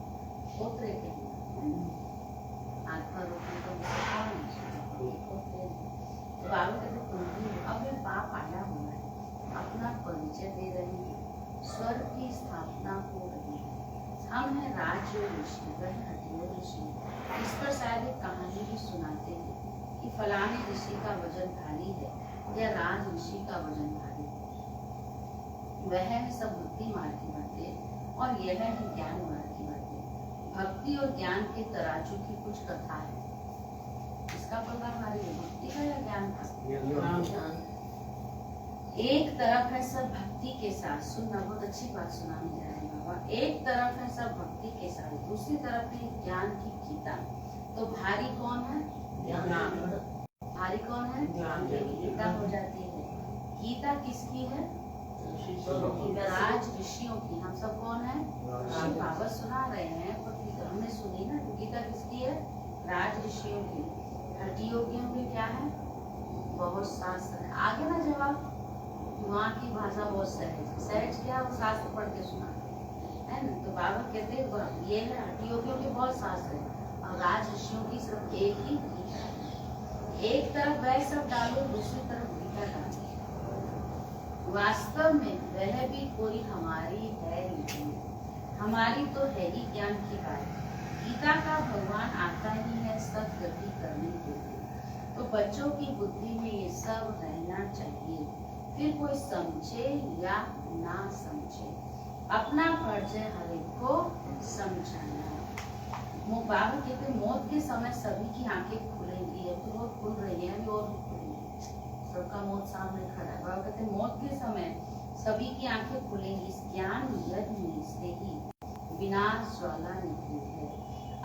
पोत्रे के आत्मा रूपी को कौन पोत्रे। तो बाबा कहते तुम ही, अब वे बाप आया हुआ है, अपना परिचय दे रहे हैं, स्वर्ग की स्थापना हो रही है। हम हैं राज्य ऋषि, वह हटियो ऋषि। इस पर शायद एक कहानी भी सुनाते हैं कि फलाने ऋषि का वजन भारी है या राज ऋषि का वजन भारी है। वह है सब भक्ति मार्ग की बातें और यह है ज्ञान मार्ग की बातें। भक्ति और ज्ञान के तराजू की कुछ कथा है, इसका पता भारी है, भक्ति का या ज्ञान का। एक तरफ है सब भक्ति के साथ, सुनना बहुत अच्छी बात सुनाने जा रहे हैं बाबा। एक तरफ है सब भक्ति के साथ, दूसरी तरफ है ज्ञान की गीता। तो भारी कौन है, ज्ञान। भारी कौन है, ज्ञान। गीता हो जाती है। गीता किसकी है, राज ऋषियों की। हम सब कौन है, बाबा सुना रहे हैं, पर हमने सुनी ना। गीता किसकी है, राज ऋषियों की। हठी योगियों की क्या है, बहुत शास्त्र है। आगे ना जवाब, वहाँ की भाषा बहुत सहज। सहज क्या, वो शास्त्र पढ़ के सुना है ना। तो बाबा कहते हैं ये है हठी योगियों के बहुत शास्त्र है, और राजर्षियों की सिर्फ एक ही भूमिका है। एक तरफ वह सब डालो, दूसरी तरफ गीता डालो। वास्तव में वह भी कोई हमारी है नहीं, हमारी तो है ही ज्ञान की बात। गीता का भगवान आता ही है सब गति करने के लिए, तो बच्चों की बुद्धि में ये सब रहना चाहिए, फिर कोई समझे या ना समझे, अपना फर्ज है हर एक को समझाना। बाबा कहते मौत के समय सभी की आंखें खुलेंगी, अब तो बहुत खुल रही है, अभी और भी खुलेंगी, सबका मौत सामने खड़ा है। बाबा कहते मौत के समय सभी की आंखें खुलेंगी, इस ज्ञान यज्ञ में से ही विनाश ज्वाला निकली है।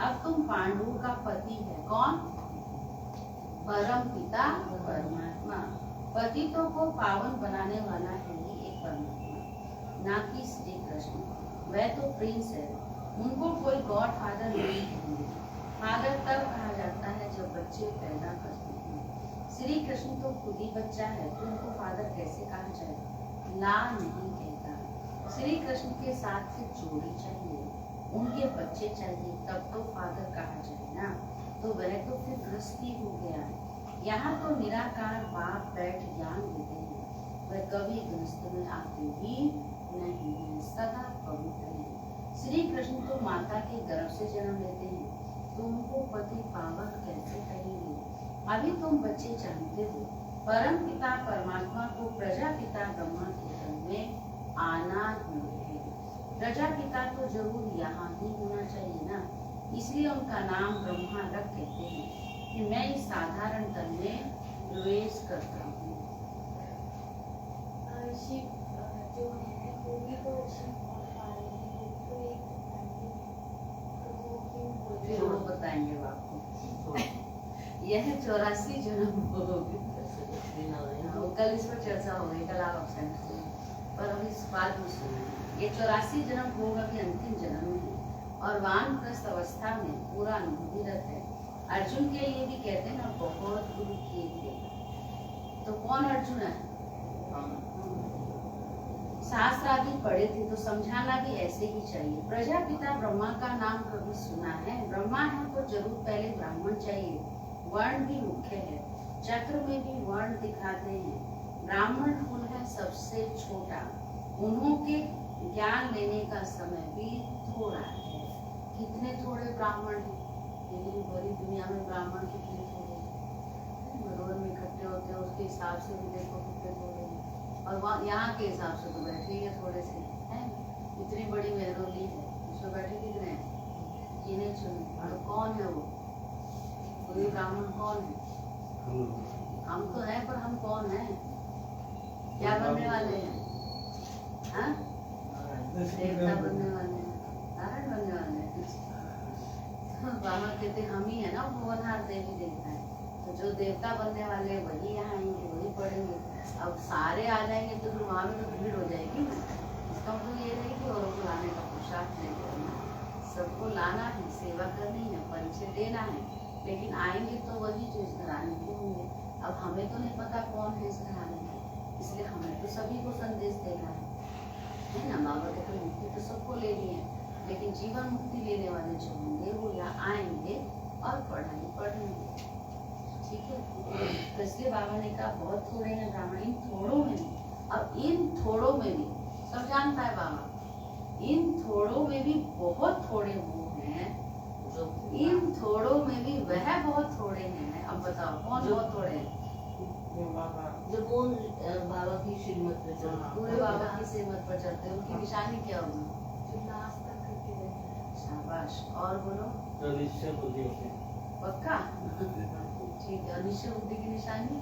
अब तुम पांडु का पति है, कौन? परम पिता परमात्मा। पतितों को पावन बनाने वाला है ही एक परमात्मा, ना कि श्री कृष्ण। वह तो प्रिंस है, उनको कोई गॉड फादर नहीं कहेंगे। फादर तब कहा जाता है जब बच्चे पैदा करते हैं। श्री कृष्ण तो खुद ही बच्चा है, तो उनको फादर कैसे कहा जाए? ला नहीं कहता। श्री कृष्ण के साथ फिर जोड़ी चाहिए, उनके बच्चे चाहिए, तब तो फादर कहा जाए ना, तो वह तो फिर गृहस्थी हो गया। यहाँ तो निराकार बाप बैठ ज्ञान देते हैं, वह कभी गृहस्थ में आते ही नहीं है, सदा पवित्र है। श्री कृष्ण तो माता के गर्भ से जन्म लेते हैं, तो उनको पति पावन कैसे कहेंगे? अभी तुम बच्चे जानते हो, परम पिता परमात्मा को प्रजापिता ब्रह्मा के घर में आना ही है। प्रजापिता तो जरूर यहाँ ही होना चाहिए ना, इसलिए उनका नाम ब्रह्मा रख कहते हैं कि मैं इस साधारण तन में प्रवेश करता हूँ। शिव जो है वो भी तो शिव और पार्वती तो एक फैमिली है, तो वो क्यों बोलते फिर वो बताएंगे वो आपको। यह 84 जन्म होगी, वो कल इस पर चर्चा हो गई, कल आप absent थे, पर हम इस बात में सुने ये 84 जन्म होगा भी अंतिम जन्म में है, और वानप्रस्थ अवस्था में पूरा अनुभूतिरत है। अर्जुन के लिए भी कहते हैं ना, बहुत गुरु किए थे। तो कौन अर्जुन है? शास्त्र आदि पढ़े थे, तो समझाना भी ऐसे ही चाहिए। प्रजापिता ब्रह्मा का नाम कभी सुना है? ब्रह्मा है तो जरूर पहले ब्राह्मण चाहिए, वर्ण भी मुख्य है, चक्र में भी वर्ण दिखाते हैं। ब्राह्मण कुल है सबसे छोटा, उन्हों के ज्ञान लेने का समय भी थोड़ा है। कितने थोड़े ब्राह्मण हैं, लेकिन पूरी दुनिया में ब्राह्मण कितने थोड़े हैं, रोड में इकट्ठे होते हैं, उसके हिसाब से भी देखो कितने थोड़े हैं, और वहाँ यहाँ के हिसाब से तो बैठे ही है थोड़े से हैं। इतनी बड़ी मेहरोली है, उसमें बैठे कितने हैं? गिने चुने। और कौन है वो? कोई ब्राह्मण कौन है? हम तो हैं, पर हम कौन हैं? क्या बनने वाले हैं? हाँ? देवता बनने वाले हैं, नारायण बनने वाले हैं। बाबा कहते हम ही है ना, भुवनहार देवी देवता है, तो जो देवता बनने वाले हैं वही यहाँ आएंगे, वही पढ़ेंगे। अब सारे आ जाएंगे तो फिर वहाँ भी तो भीड़ हो जाएगी ना। इसका मतलब ये नहीं कि औरों को लाने का पुरुषार्थ नहीं करना, सबको लाना है, सेवा करनी है, परिचय देना है, लेकिन आएंगे तो वही जो इस घराने के होंगे। अब हमें तो नहीं पता कौन है इस घराने में, इसलिए हमें तो सभी को संदेश देना है ना। बाबा कहते मुक्ति तो सबको लेनी है, लेकिन जीवन मुक्ति लेने वाले जो होंगे वो यहाँ आएंगे और पढ़ाई पढ़ेंगे, ठीक है। तो इसलिए बाबा ने कहा बहुत थोड़े हैं ब्राह्मण, इन थोड़ों में भी, अब इन थोड़ों में भी सब जानता है बाबा, इन थोड़ों में भी बहुत थोड़े वो हैं, जो इन थोड़ों में भी वह बहुत थोड़े हैं। अब बताओ कौन बहुत थोड़े हैं? जो कौन बाबा की श्रीमत पे चलते, पूरे बाबा की श्रीमत पर चलते हैं, उनकी निशानी क्या होगी? जो लास्ट तक करके रहते हैं। शाबाश, और बोलो। निश्चय बुद्धि होती है, पक्का? ठीक है। निश्चय बुद्धि की निशानी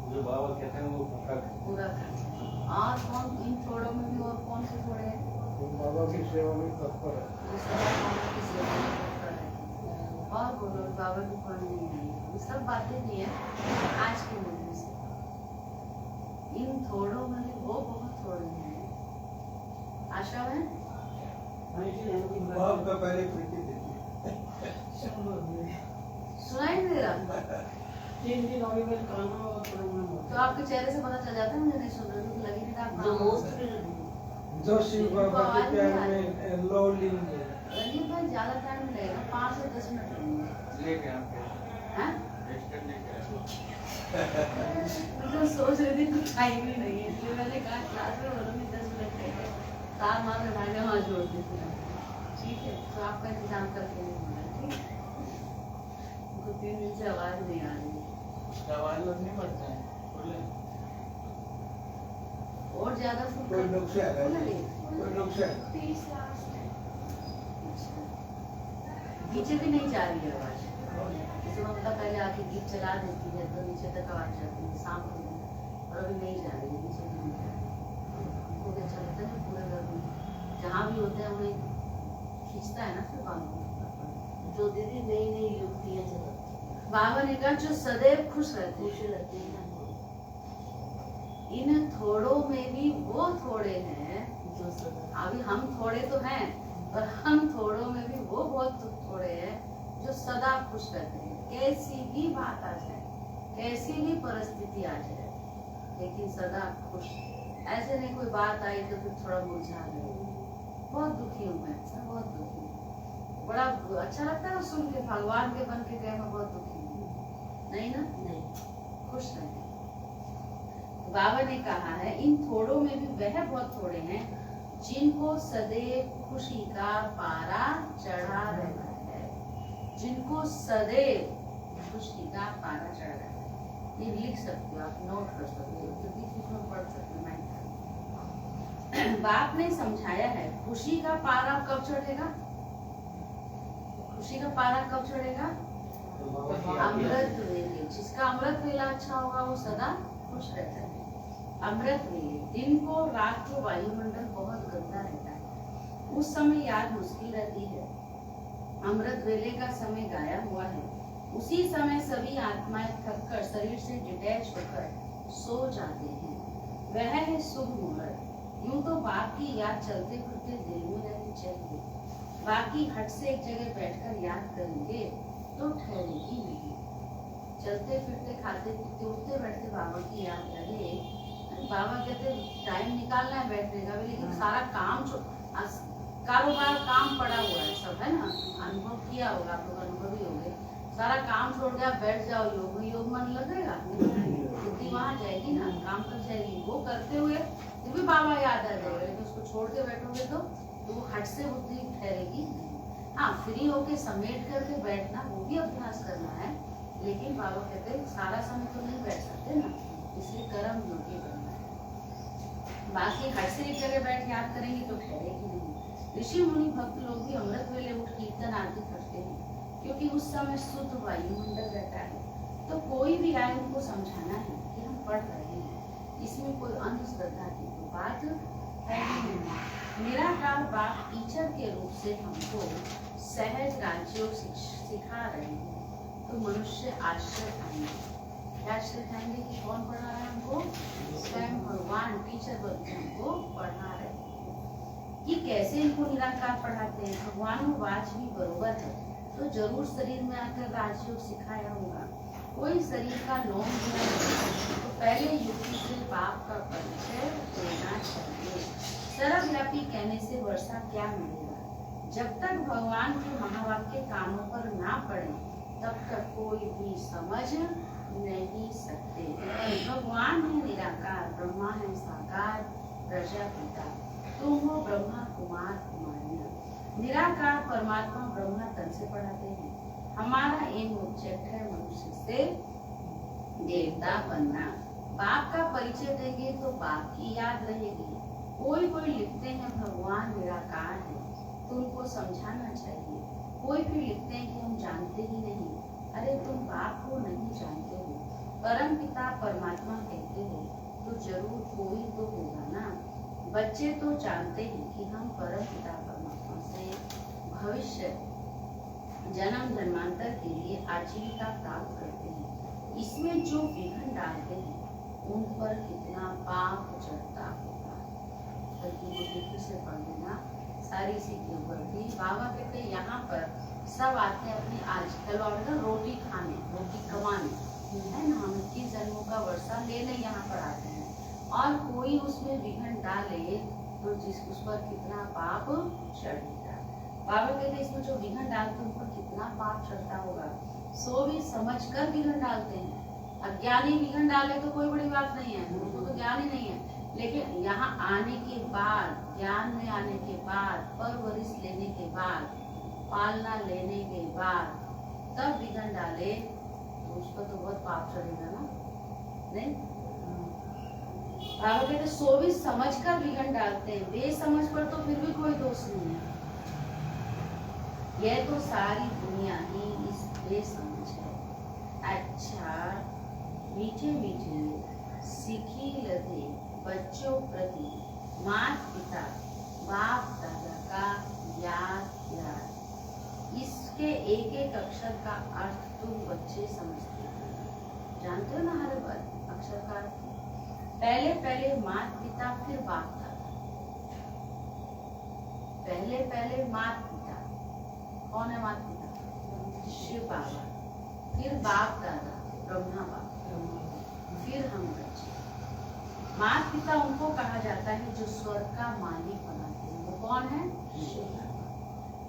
जो बाबा कहते हैं वो पक्का पूरा करते हैं। और कौन इन थोड़ों में भी, और कौन से थोड़े हैं? बाबा की सेवा में तत्पर है। जो सदा बाबा की सेवा में तत्पर है। और बोलो बाबा की कौन नहीं है? ये सब बातें नहीं है आज के मूल्य से। इन थोड़ों में भी वो बहुत थोड़े हैं। आशा है बाप का पहले प्रीति देती सुनाई नहीं दे रहा? 3 दिन हो गए काना और प्रॉब्लम तो आपके चेहरे से पता चल जाता है, मुझे नहीं सुन रही थी, लगी नहीं था जो आपको। मोस्ट जो शिव बाबा के प्यार में लवली रंजीत भाई है ज्यादा टाइम नहीं लगेगा, 5 से 10 मिनट लगेंगे। लेके आते हैं? एक्सटेंड लेके आते तो सोच रही थी कुछ टाइम ही नहीं है, इसलिए मैंने कहा क्लास में बोलूँगी 10 मिनट लगेगा, तार मार में भागे वहाँ जोड़ देती हूँ। ठीक है, तो आपका इंतजाम करके नहीं होगा, ठीक है? उनको 3 दिन से आवाज़ नहीं आ रही है। आवाज नहीं पड़ता है बोले और ज्यादा सुन कोई लोग से आ गए, बोले। कोई लोग से आ गए। पीस लास्ट है। अच्छा। नीचे भी नहीं जा रही है आवाज, जैसे ममता पहले आके गीत चला देती है तो नीचे तक आवाज जाती है शाम को, और अभी नहीं जा रही है, नीचे भी नहीं जा रही है। हमको भी अच्छा लगता है ना, पूरे घर में जहाँ भी होते हैं उन्हें खींचता है ना फिर बाबा। जो दीदी नई नई युक्तियाँ चलाती बाबा ने कहा जो सदैव खुश रहते खुश हैं, रहती है ना, इन थोड़ों में भी वो थोड़े हैं, जो सदा अभी हम थोड़े तो हैं पर हम थोड़ों में भी वो बहुत थोड़े हैं जो सदा खुश रहते हैं। कैसी भी बात आ जाए, कैसी भी परिस्थिति आ जाए, लेकिन सदा खुश। ऐसे नहीं कोई बात आई तो फिर थोड़ा मुरझा गए, बहुत दुखी हूँ मैं, बहुत दुखी हूँ। बड़ा अच्छा लगता है सुन के, भगवान के बन के गए मैं बहुत दुखी हूँ, नहीं ना? नहीं, खुश रहें। बाबा ने कहा है इन थोड़ों में भी वह बहुत थोड़े हैं जिनको सदैव खुशी का पारा चढ़ा रहता है, जिनको सदैव खुशी का पारा चढ़ा रहता है। ये लिख सकते हो आप, नोट कर सकते हो, तो बीच बीच में पढ़ सकते हो। बाप ने समझाया है खुशी का पारा कब चढ़ेगा, खुशी का पारा कब चढ़ेगा? अमृत वेले। जिसका अमृत वेला अच्छा होगा वो सदा खुश रहता है। अमृत वेले, दिन को रात को वायुमंडल बहुत गंदा रहता है, उस समय याद मुश्किल रहती है। अमृत वेले का समय गाया हुआ है, उसी समय सभी आत्माएं थककर शरीर से डिटैच होकर सो जाते हैं, वह है शुभ मुहूर्त। यूं तो बाप की याद चलते फिरते दिल में रहनी चाहिए, बाकी हट से एक जगह बैठकर याद करेंगे तो ठहरेगी नहीं। चलते फिरते खाते पीते उठते बैठते बाबा की याद रहे। बाबा कहते टाइम निकालना है बैठने का भी, लेकिन सारा काम कारोबार काम पड़ा हुआ है सब, है ना? अनुभव किया होगा आप लोग, अनुभवी होंगे। सारा काम छोड़ के आप बैठ जाओ, योग मन लगेगा, बुद्धि वहाँ जाएगी ना, काम कर जाएगी। वो करते हुए फिर भी बाबा याद आ जाएगा, लेकिन उसको छोड़ के बैठोगे तो वो हट से बुद्धि ठहरेगी। हाँ, फ्री होके समेट करके बैठना वो भी अभ्यास करना है, लेकिन बाबा कहते हैं सारा समय तो नहीं बैठ सकते ना, इसलिए कर्म योगी करना है। बाकी हट से एक जगह बैठ याद करेंगे तो ठहरेगी नहीं। ऋषि मुनि भक्त लोग भी अमृत वेले उठ कीर्तन आरती करते हैं, क्योंकि उस समय शुद्ध वायुमंडल रहता है। तो कोई भी आए उनको समझाना है कि हम पढ़ रहे हैं, इसमें कोई अंधश्रद्धा की तो बात है ही नहीं। निराकार बाप टीचर के रूप से हमको सहज राजयोग सिखा रहे हैं, तो मनुष्य आश्रय खाएंगे। क्या आश्रय खाएंगे कि कौन पढ़ा रहा है हमको? स्वयं भगवान टीचर बनकर हमको पढ़ा रहे हैं। कि कैसे इनको निराकार पढ़ाते हैं? भगवान वाच भी बरोबर है, तो जरूर शरीर में आकर राजयोग सिखाया होगा। कोई शरीर का लोम दिया तो पहले युक्ति से बाप का परिचय देना चाहिए। सर्वव्यापी कहने से वर्षा क्या मिलेगा? जब तक भगवान के महावाक्य कानों पर ना पड़े तब तक कोई भी समझ नहीं सकते। भगवान है निराकार, ब्रह्मा है साकार, प्रजापिता, तुम हो ब्रह्मा कुमार कुमारियां। निराकार परमात्मा ब्रह्मा तन से पढ़ाते हैं। हमारा एम ऑब्जेक्ट है मनुष्य से देवता बनना। बाप का परिचय देंगे तो बाप की याद रहेगी। कोई लिखते हैं भगवान निराकार है, तो उनको समझाना चाहिए। कोई भी लिखते हैं कि हम जानते ही नहीं। अरे तुम बाप को नहीं जानते हो, परम पिता परमात्मा कहते हो, तो जरूर कोई तो होगा ना। बच्चे तो जानते हैं कि हम परम पिता परमात्मा से भविष्य जन्म जन्मांतर के लिए आजीविका प्राप्त करते हैं। इसमें जो विघ्न डालते हैं उन पर कितना पाप चढ़ता होगा। से पढ़ लेना सारी सीखी ऊपर थी। बाबा कहते यहाँ पर सब आते हैं अपनी आजकल ऑर्डर रोटी खाने, रोटी कमाने, है ना? हम 21 जन्मों का वर्षा लेने यहाँ पर आते हैं, और कोई उसमें विघ्न डाले तो उस पर कितना पाप चढ़ेगा। बाबा कहते इसमें जो विघन डालते हैं उन पर कितना पाप चढ़ता होगा। सो भी समझ कर विघन डालते हैं। अज्ञानी विघन डाले तो कोई बड़ी बात नहीं है, उनको तो ज्ञान ही नहीं है। लेकिन यहाँ आने के बाद, ज्ञान में आने के बाद, परवरिश लेने के बाद, पालना लेने के बाद तब विघन डाले तो उसका तो बहुत पाप चढ़ेगा ना, नहीं? बाबा कहते सो भी समझ कर विघन डालते हैं, बेसमझ पर तो फिर भी कोई दोष नहीं है। यह तो सारी दुनिया ही इस बेसमझ है। अच्छा, मीठे मीठे सीखी लदे बच्चों प्रति माता पिता बाप दादा का याद इसके एक एक अक्षर का अर्थ तुम बच्चे समझते हो, जानते हो ना हर अक्षर का अर्थ। पहले पहले माता पिता फिर बाप दादा, पहले पहले माता पिता, कौन है माता पिता? शिव बाबा, फिर बाप दादा ब्रह्मा बाबा, फिर हम बच्चे। माता पिता उनको कहा जाता है जो स्वर्ग का मालिक बनाते हैं, वो कौन है? शिव बाबा।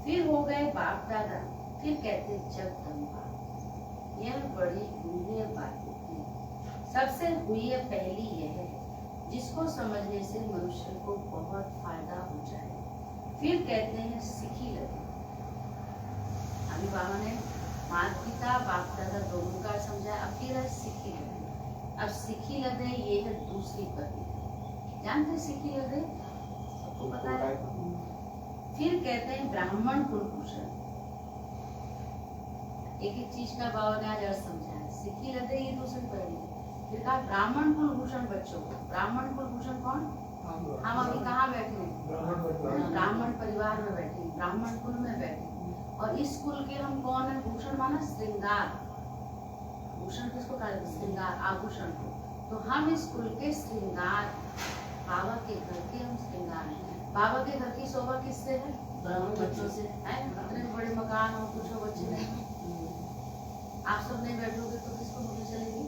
फिर हो गए बाप दादा, फिर कहते जगदम्बा। यह बड़ी हुई बातें थी। सबसे हुई पहली यह है जिसको समझने से मनुष्य को बहुत फायदा हो जाए। फिर कहते हैं सीखी लगे। अभी बाबा ने माता पिता बाप दादा दोनों का समझाया, अब फिर है सीखी लगे। अब सीखी लदे ये है दूसरी पद्धति, जानते सीखी लदे, सबको पता है। फिर कहते हैं ब्राह्मण कुलभूषण। एक एक चीज का बाबा ने आज अर्थ समझाया। सीखी लदे ये दूसरी पद्धति, फिर कहा ब्राह्मण कुलभूषण बच्चों को। ब्राह्मण कुलभूषण कौन? हम अभी कहाँ बैठे हैं? ब्राह्मण परिवार में बैठे, ब्राह्मण कुल में बैठे। और इस कुल के हम कौन है? भूषण माना श्रृंगार। भूषण किसको कहते हैं? श्रृंगार, आभूषण को। तो हम इस कुल के श्रृंगार, बाबा के घर के हम श्रृंगार हैं। बाबा के घर की शोभा किससे है? ब्राह्मण बच्चों से है। इतने बड़े मकान हो, कुछ हो, बच्चे नहीं। आप सब नहीं बैठोगे तो किसको नौकरी चलेगी?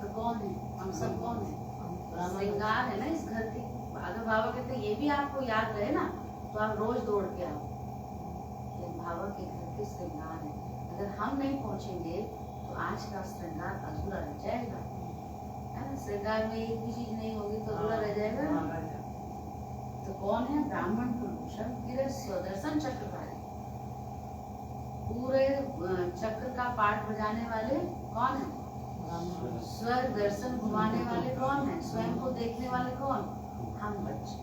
तो कौन है? हम सब कौन है? श्रृंगार है ना इस घर के। अगर बाबा कहते ये भी आपको याद रहे ना तो आप रोज दौड़ के आओ। बाबा के घर के श्रृंगार है। अगर हम नहीं पहुंचेंगे तो आज का श्रृंगार अधूरा रह जाएगा, है ना? श्रृंगार में एक भी चीज नहीं होगी तो अधूरा रह जाएगा। तो कौन है? ब्राह्मण कुलभूषण। फिर स्वदर्शन चक्रधारी, पूरे चक्र का पाठ बजाने वाले कौन है? स्वर्ग दर्शन घुमाने वाले कौन है? स्वयं को देखने वाले कौन? हम बच्चे।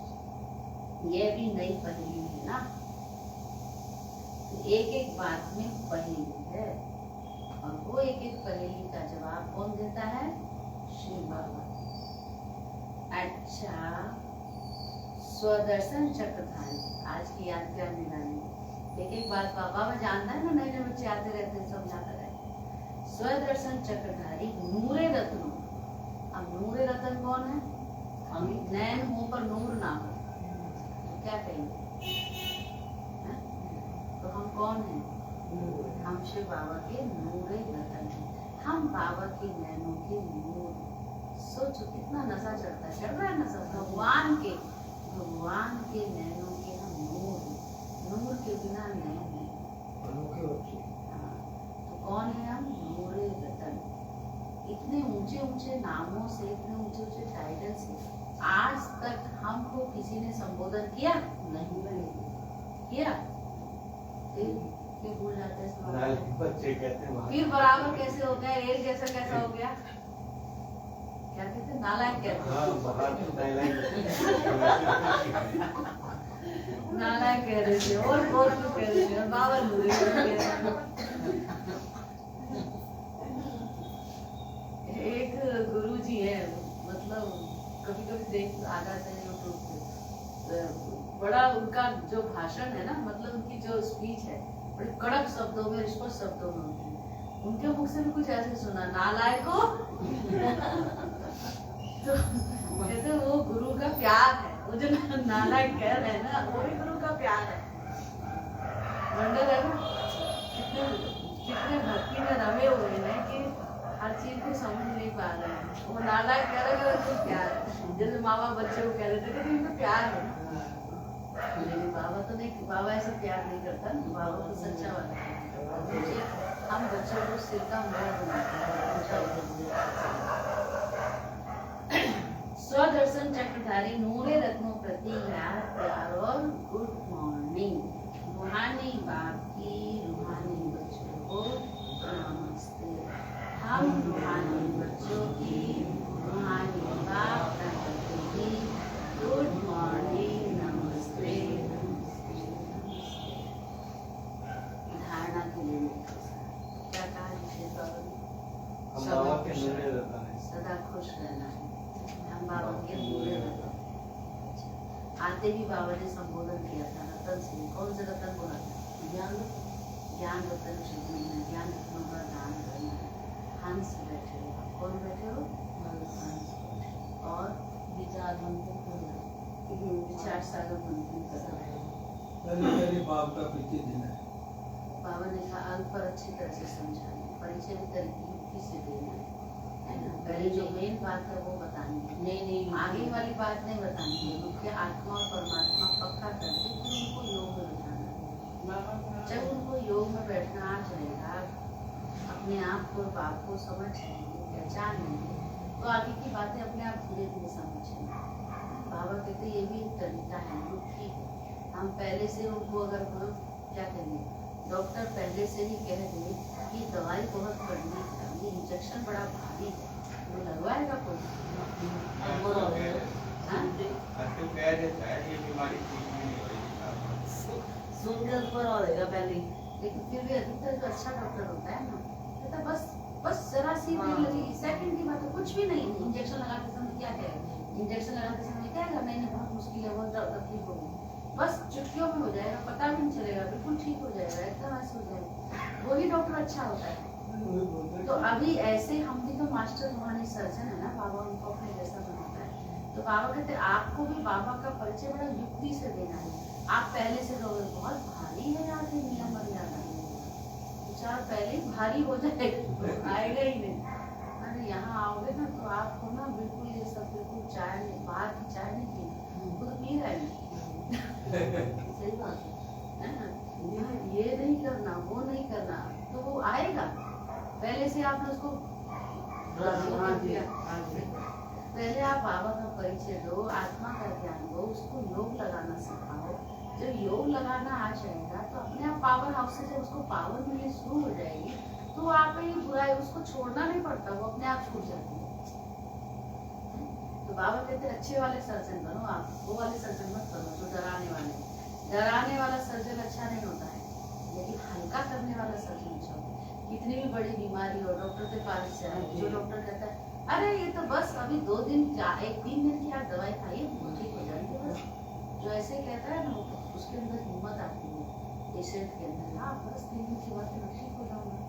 ये भी नई पहेली है ना, एक एक बात में पहेली है और वो एक एक पहेली का जवाब कौन देता है? शिव बाबा। अच्छा, स्वदर्शन चक्रधारी आज की याद करने वाली एक एक बात बाबा में जानता है ना, नए नए बच्चे आते रहते हैं, समझाता रहते। स्वदर्शन चक्रधारी नूरे रत्नों। अब नूरे रत्न कौन है? हम नैन मुंह पर नूर ना हो तो क्या कहेंगे? तो हम कौन हैं? हम शिव बाबा के नूरे रतन हैं। हम बाबा के नैनों के नूर। सोचो कितना नशा चढ़ता है, चढ़ रहा है नशा। भगवान के नैनों के हम नूर हैं। नूर के बिना नैन नहीं। तो कौन है हम? नूरे रतन। इतने ऊंचे ऊंचे नामों से, इतने ऊंचे ऊंचे टाइटल से आज तक हमको किसी ने संबोधन किया नहीं किया? फिर भूल जाते हैं बच्चे कहते हैं। फिर बराबर कैसे हो गया? एक जैसा कैसा हो गया? क्या कहते हैं? नालायक कहते हैं। नालायक कह रहे थे और क्यों कह रहे थे? बाबा एक गुरुजी है, मतलब कभी कभी देख आ जाते हैं यूट्यूब पे। बड़ा उनका जो भाषण है ना, मतलब उनकी जो स्पीच है बड़े कड़क शब्दों में, स्पष्ट शब्दों में होती है। उनके मुख से भी कुछ ऐसे सुना, नालायको। तो कहते वो गुरु का प्यार है। वो जो नालायक कह रहे हैं ना, वो भी गुरु का प्यार है। वंडर है ना, कितने भक्ति में रमे हुए हैं कि हर चीज को समझ नहीं पा रहे हैं। वो नालायक कह रहे हैं प्यार है। जैसे माँ बाप बच्चे को कह रहे थे कि इनको प्यार है। मेरे बाबा तो नहीं नहीं, बाबा ऐसा प्यार नहीं करता ना, बाबा तो सच्चा वाला है। देखिए, हम बच्चों को सिर का मोहर बनाते हैं। स्वदर्शन चक्रधारी नूरे रत्नों प्रति यार प्यार और गुड मॉर्निंग। रूहानी बाप की रूहानी बच्चों को नमस्ते। हम रूहानी बच्चों की रूहानी बाप प्रकृति की गुड मॉर्निंग, नमस्ते। धारणा के लिए क्या कहा विशेष बाबा ने? हम बाबा के नूरे रत्न हैं। सदा खुश रहना है, हम बाबा के नूरे रत्न। आते भी बाबा ने संबोधन किया था रतन से। कौन से रतन बोला था? ज्ञान ज्ञान रतन शिवनी में ज्ञान रत्नों का दान करना है। हंस बैठे हो, आप कौन बैठे हो? हंस बैठे। और विचार मंथन करना, विचार सागर मंथन करना है। पहले बाप का प्रीति दिन है। बाबा ने कहा अल्प पर अच्छी तरह से समझाना, परिचय भी तरीके युक्ति से देना है ना। पहले जो मेन बात है वो बतानी है, नहीं आगे वाली बात नहीं बतानी है। क्योंकि आत्मा और परमात्मा पक्का करके फिर उनको योग में बैठाना है। जब उनको योग में बैठना आ जाएगा, अपने आप को बाप को समझ लेंगे, पहचान लेंगे, तो आगे की बातें अपने आप धीरे धीरे समझेंगे। बाबा कहते ये भी एक तरीका है, ठीक है। हम पहले से उनको अगर क्या कहेंगे, डॉक्टर पहले से ही कह दे कि दवाई बहुत बढ़नी है, ये इंजेक्शन बड़ा भारी है, वो लगवाएगा कोई? हाँ? आजकल कह देता है ये बीमारी ठीक नहीं हो रही। सुनकर ऊपर आ जाएगा पहले। लेकिन फिर भी अधिकतर जो अच्छा डॉक्टर होता है ना, कहता बस जरा सी देर लगेगी, सेकंड की बात है, कुछ भी नहीं। इंजेक्शन लगाते समय क्या कहेगा? इंजेक्शन लगाते समय क्या कहेगा? नहीं बहुत मुश्किल है, बहुत तकलीफ होगी, बस चुटकियों में हो जाएगा, पता भी नहीं चलेगा, बिल्कुल ठीक हो जाएगा, एकदम ऐसे हो जाएगा। वही डॉक्टर अच्छा होता है। तो अभी ऐसे हम भी तो मास्टर रूहानी सर्जन है ना, बाबा उनको अपने जैसा बनाता है। तो बाबा कहते हैं आपको भी बाबा का परिचय बड़ा युक्ति से देना है। आप पहले से कहोगे बहुत भारी है यहाँ के नियम मर्यादा, विचार पहले ही भारी हो जाएगा, आएगा ही नहीं। अरे यहाँ आओगे ना तो आपको ना बिल्कुल ये सब बिल्कुल चाय नहीं, बाहर की चाय नहीं पीनी, खुद पी रहे हैं। सही बात है ना, ये नहीं करना, वो नहीं करना, तो वो आएगा। पहले से आपने उसको पहले आप बाबा का परिचय दो, आत्मा का ज्ञान दो, उसको योग लगाना सिखाओ। जब योग लगाना आ जाएगा तो अपने आप पावर हाउस से जब उसको पावर मिलनी शुरू हो जाएगी तो आप ये बुराई उसको छोड़ना नहीं पड़ता, वो अपने आप छूट जाती है। तो बाबा कहते हैं अच्छे वाले सर्जन बनो आप, वो वाले सर्जन मत बनो जो डराने वाले। डराने वाला सर्जन अच्छा नहीं होता है, लेकिन हल्का करने वाला सर्जन अच्छा होता है। कितनी भी बड़ी बीमारी हो, डॉक्टर के पास से आए, जो डॉक्टर कहता है अरे ये तो बस अभी 2 दिन 3 दिन की आप दवाई खाइए वो ठीक हो जाएंगे, बस जो ऐसे कहता है ना उसके अंदर हिम्मत आती है पेशेंट के अंदर, हाँ बस 3 दिन की बात है ठीक हो जाऊंगा।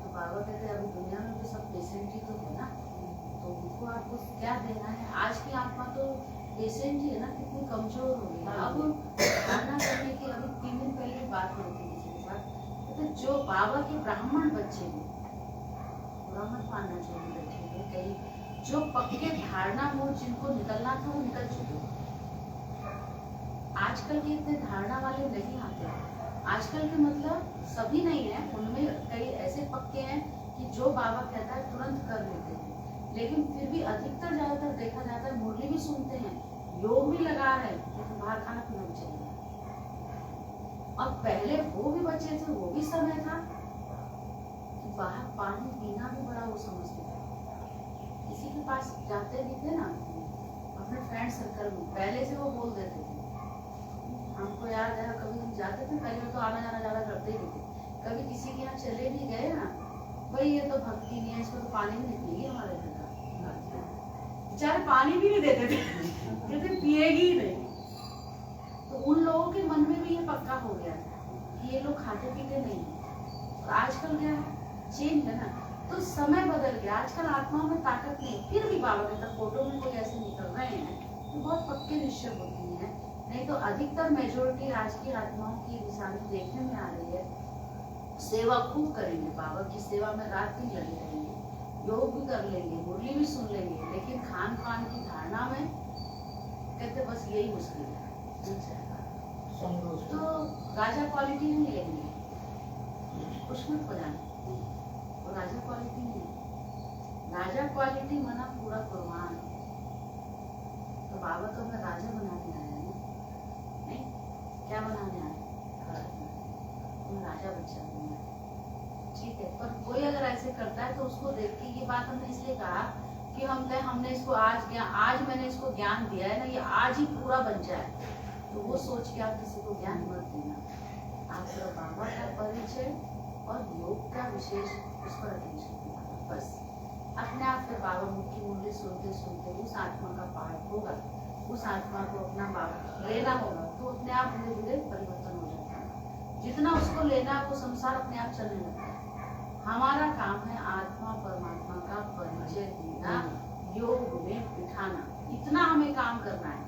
तो बाबा कहते हैं अभी दुनिया में तो सब पेशेंट ही तो है ना, तो उनको आपको क्या देना है? आज की आत्मा तो पेशेंट ही है ना, कितनी कमजोर हो गई। अब धारणा करने की अभी 3 दिन पहले बात हुई थी किसी के साथ, कहते जो बाबा के ब्राह्मण बच्चे हैं, ब्राह्मण मानना चाहिए बच्चे को, कई जो पक्के धारणा हो जिनको निकलना था वो निकल चुके। आजकल के इतने धारणा वाले नहीं आते। आजकल के मतलब सभी नहीं है, उनमें कई ऐसे पक्के हैं कि जो बाबा कहता है तुरंत कर लेते हैं, लेकिन फिर भी अधिकतर ज्यादातर देखा जाता है मुरली भी सुनते हैं, योग भी लगा रहे हैं, लेकिन बाहर खाना पीना भी चाहिए। और पहले वो भी बच्चे थे, वो भी समय था कि बाहर पानी पीना भी बड़ा वो समझते थे। किसी के पास जाते भी थे ना अपने फ्रेंड सर्कल में, पहले से वो बोल देते थे। हमको याद है कभी हम जाते थे, पहले तो आना जाना ज्यादा करते ही थे, कभी किसी के यहाँ चले भी गए ना, भाई ये तो भक्ति नहीं है, इसको तो पानी भी नहीं पिएगी हमारे घर का, बेचारे पानी भी नहीं देते थे, कहते पिएगी ही नहीं। तो उन लोगों के मन में भी ये पक्का हो गया कि ये लोग खाते पीते नहीं है। तो आजकल क्या है, चेंज है ना, तो समय बदल गया, आजकल आत्माओं में ताकत नहीं। फिर भी बाबा कहता फोटो में कोई ऐसे निकल रहे हैं तो बहुत पक्के निश्चय होती है, नहीं तो अधिकतर मेजोरिटी आज की आत्माओं की निशानी देखने में आ रही है। सेवा खूब करेंगे, बाबा की सेवा में रात दिन लगे रहेंगे, योग भी कर लेंगे, मुरली भी सुन लेंगे, लेकिन खान पान की धारणा में कहते बस यही मुश्किल है। तो राजा क्वालिटी नहीं लेंगे, खुश मत हो जाना, वो राजा क्वालिटी नहीं है। राजा क्वालिटी मना पूरा कुर्बान। तो बाबा तो हमें राजा बनाने आया है ना, नहीं क्या बनाने आया, हमें राजा बच्चा बनना है, ठीक है। पर कोई अगर ऐसे करता है तो उसको देख के, ये बात हमने इसलिए कहा कि हमने इसको आज मैंने इसको ज्ञान दिया है ना, ये आज ही पूरा बन जाए, तो वो सोच के आप किसी को ज्ञान मत देना। आप सिर्फ बाबा का परिचय और योग का विशेष उस पर अटेंशन देना, बस। अपने आप फिर बाबा मुख्य मूल्य सुनते सुनते उस आत्मा का पाठ होगा, उस आत्मा को अपना बाबा लेना होगा, तो अपने आप धीरे धीरे परिवर्तन हो जाता है। जितना उसको लेना है वो संसार अपने आप चलने लगता है। हमारा काम है आत्मा परमात्मा का परिचय देना, योग में बिठाना, इतना हमें काम करना है।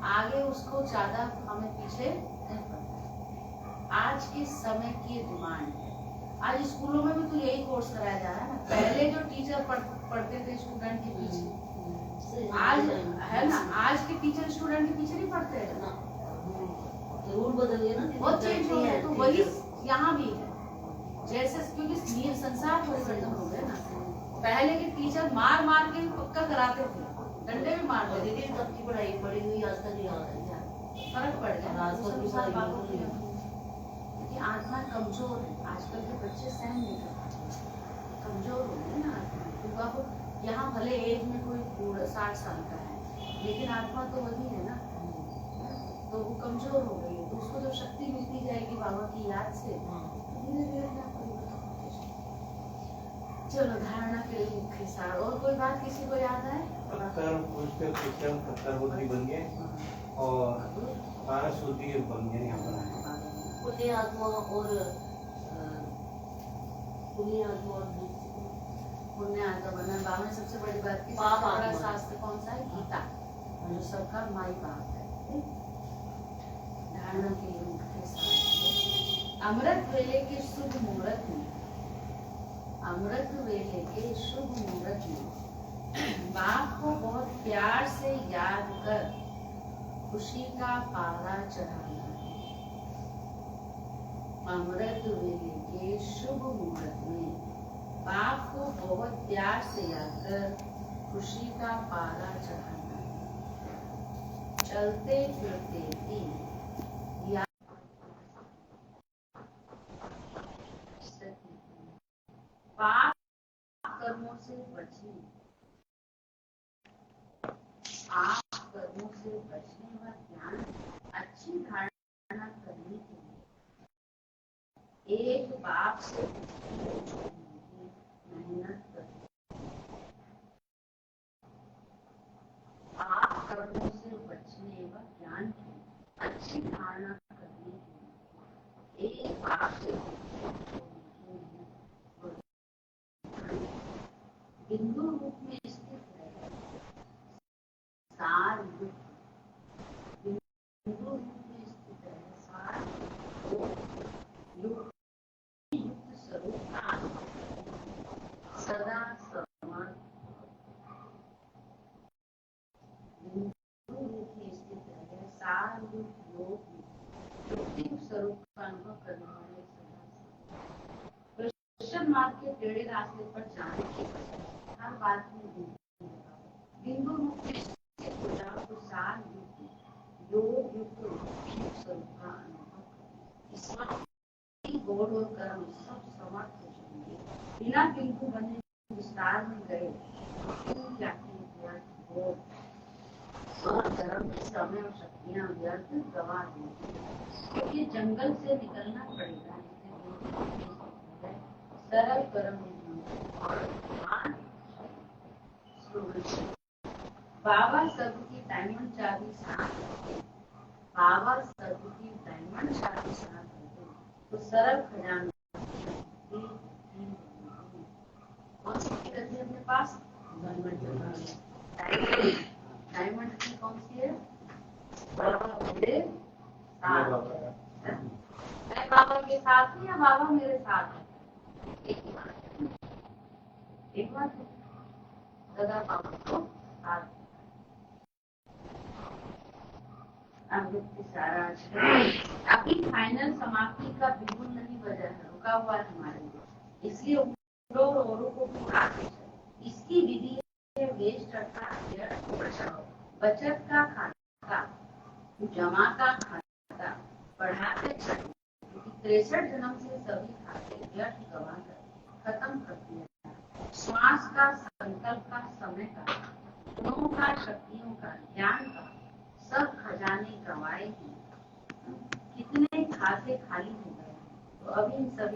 आगे उसको ज्यादा हमें पीछे नहीं पड़ता। आज के समय की डिमांड है, आज स्कूलों में भी तो यही कोर्स कराया जा रहा है ना। पहले जो टीचर पढ़ते थे स्टूडेंट के पीछे, आज है ना, आज के टीचर स्टूडेंट के पीछे नहीं पढ़ते हैं ना, रूल बदल गए ना, बहुत चेंज हो गया। तो वही यहाँ भी है, जैसे क्योंकि संसार परिवर्तन हो गया ना। पहले के टीचर मार मार के पक्का कराते थे, डंडे भी मारते थे, लेकिन तब की पढ़ाई पढ़ी हुई आज तक याद है, फर्क पड़ गया। संसार बाबू क्योंकि आत्मा कमजोर है, आजकल के बच्चे सहन नहीं करते, कमजोर हो गए ना आत्मा। तो यहाँ भले एज में कोई 60 साल का है, लेकिन आत्मा तो वही है ना, तो वो कमजोर हो गई है। तो उसको जब शक्ति मिलती जाएगी बाबा की याद से, धीरे धीरे अपना परिवर्तन होते जाएगा। चलो धारणा के लिए मुख्य सार, और कोई बात किसी को याद है? कर्मबुद्धि बन गए और सारा शुद्धि बन गया यहाँ पर। पुण्य आत्मा और पुण्य आत्मा बना। बाबा ने सबसे बड़ी बात की, पाप सबसे बड़ा आत्मा। शास्त्र कौन सा है? गीता, जो सबका माई बाप है। धारणा के लिए मुख्य सार, अमृत वेले के शुभ मुहूर्त में, अमृत वेले के शुभ मुहूर्त में बाप को बहुत प्यार से याद कर खुशी का पारा चढ़ाना है। अमृत वेले के शुभ मुहूर्त में बाप को बहुत प्यार से याद कर खुशी का पारा चढ़ाना है। चलते फिरते भी पाप कर्मों से बचने, पाप कर्मों से बचने व ज्ञान अच्छी धारणा करने के लिए एक बाप से मेहनत करें। पाप कर्मों से बचने व ज्ञान की अच्छी धारणा करने के लिए एक बाप से बिंदु रूप में स्थित है सार युक्त, बिंदु रूप में स्थित है सार युक्त स्वरूप का सदा समर्थ, बिंदु रूप में स्थित है सार युक्त योग स्वरूप का अनुभव करने वाले सदा कृष्ण मार्ग के टेढ़े रास्ते पर जाने के बजाय हर बात में बिंदु रूप में स्थित हो जाओ तो सार युक्त योग युक्त स्वरूप का अनुभव करें। इसमें गौड़ और कर्म सब समर्थ हो जाएंगे। बिना बिंदु बने विस्तार में गए और कर्म के समय और शक्तियां व्यर्थ गवा देंगे, क्योंकि जंगल से निकलना पड़ेगा। सरल कर्म बाबा सबकी डायमंड चाबी साथ, बाबा सबकी डायमंड चाबी साथ तो सरल खजाना कौन सी रहती है अपने पास? डायमंड की कौन सी है? बाबा मेरे साथ, मैं बाबा के साथ हूँ या बाबा मेरे साथ है? एक बात है, सदा बाबा को साथ। आवृत्ति सारांश है। अभी फाइनल समाप्ति का बिल्कुल नहीं बजा है, रुका हुआ है हमारे लिए, इसलिए औरों को पूरा इसकी विधि है वेस्ट अर्थात व्यर्थ को बचाओ। बचत का खाता, जमा का खाता बढ़ाते चलो, क्योंकि 63 जन्म से सभी खाते व्यर्थ गवा कर खत्म कर दिया। श्वास का, संकल्प का, समय का, गुणों का, शक्तियों का, ज्ञान का सब खजाने गवाए हैं। कितने खाते खाली हो गए, तो अब इन सभी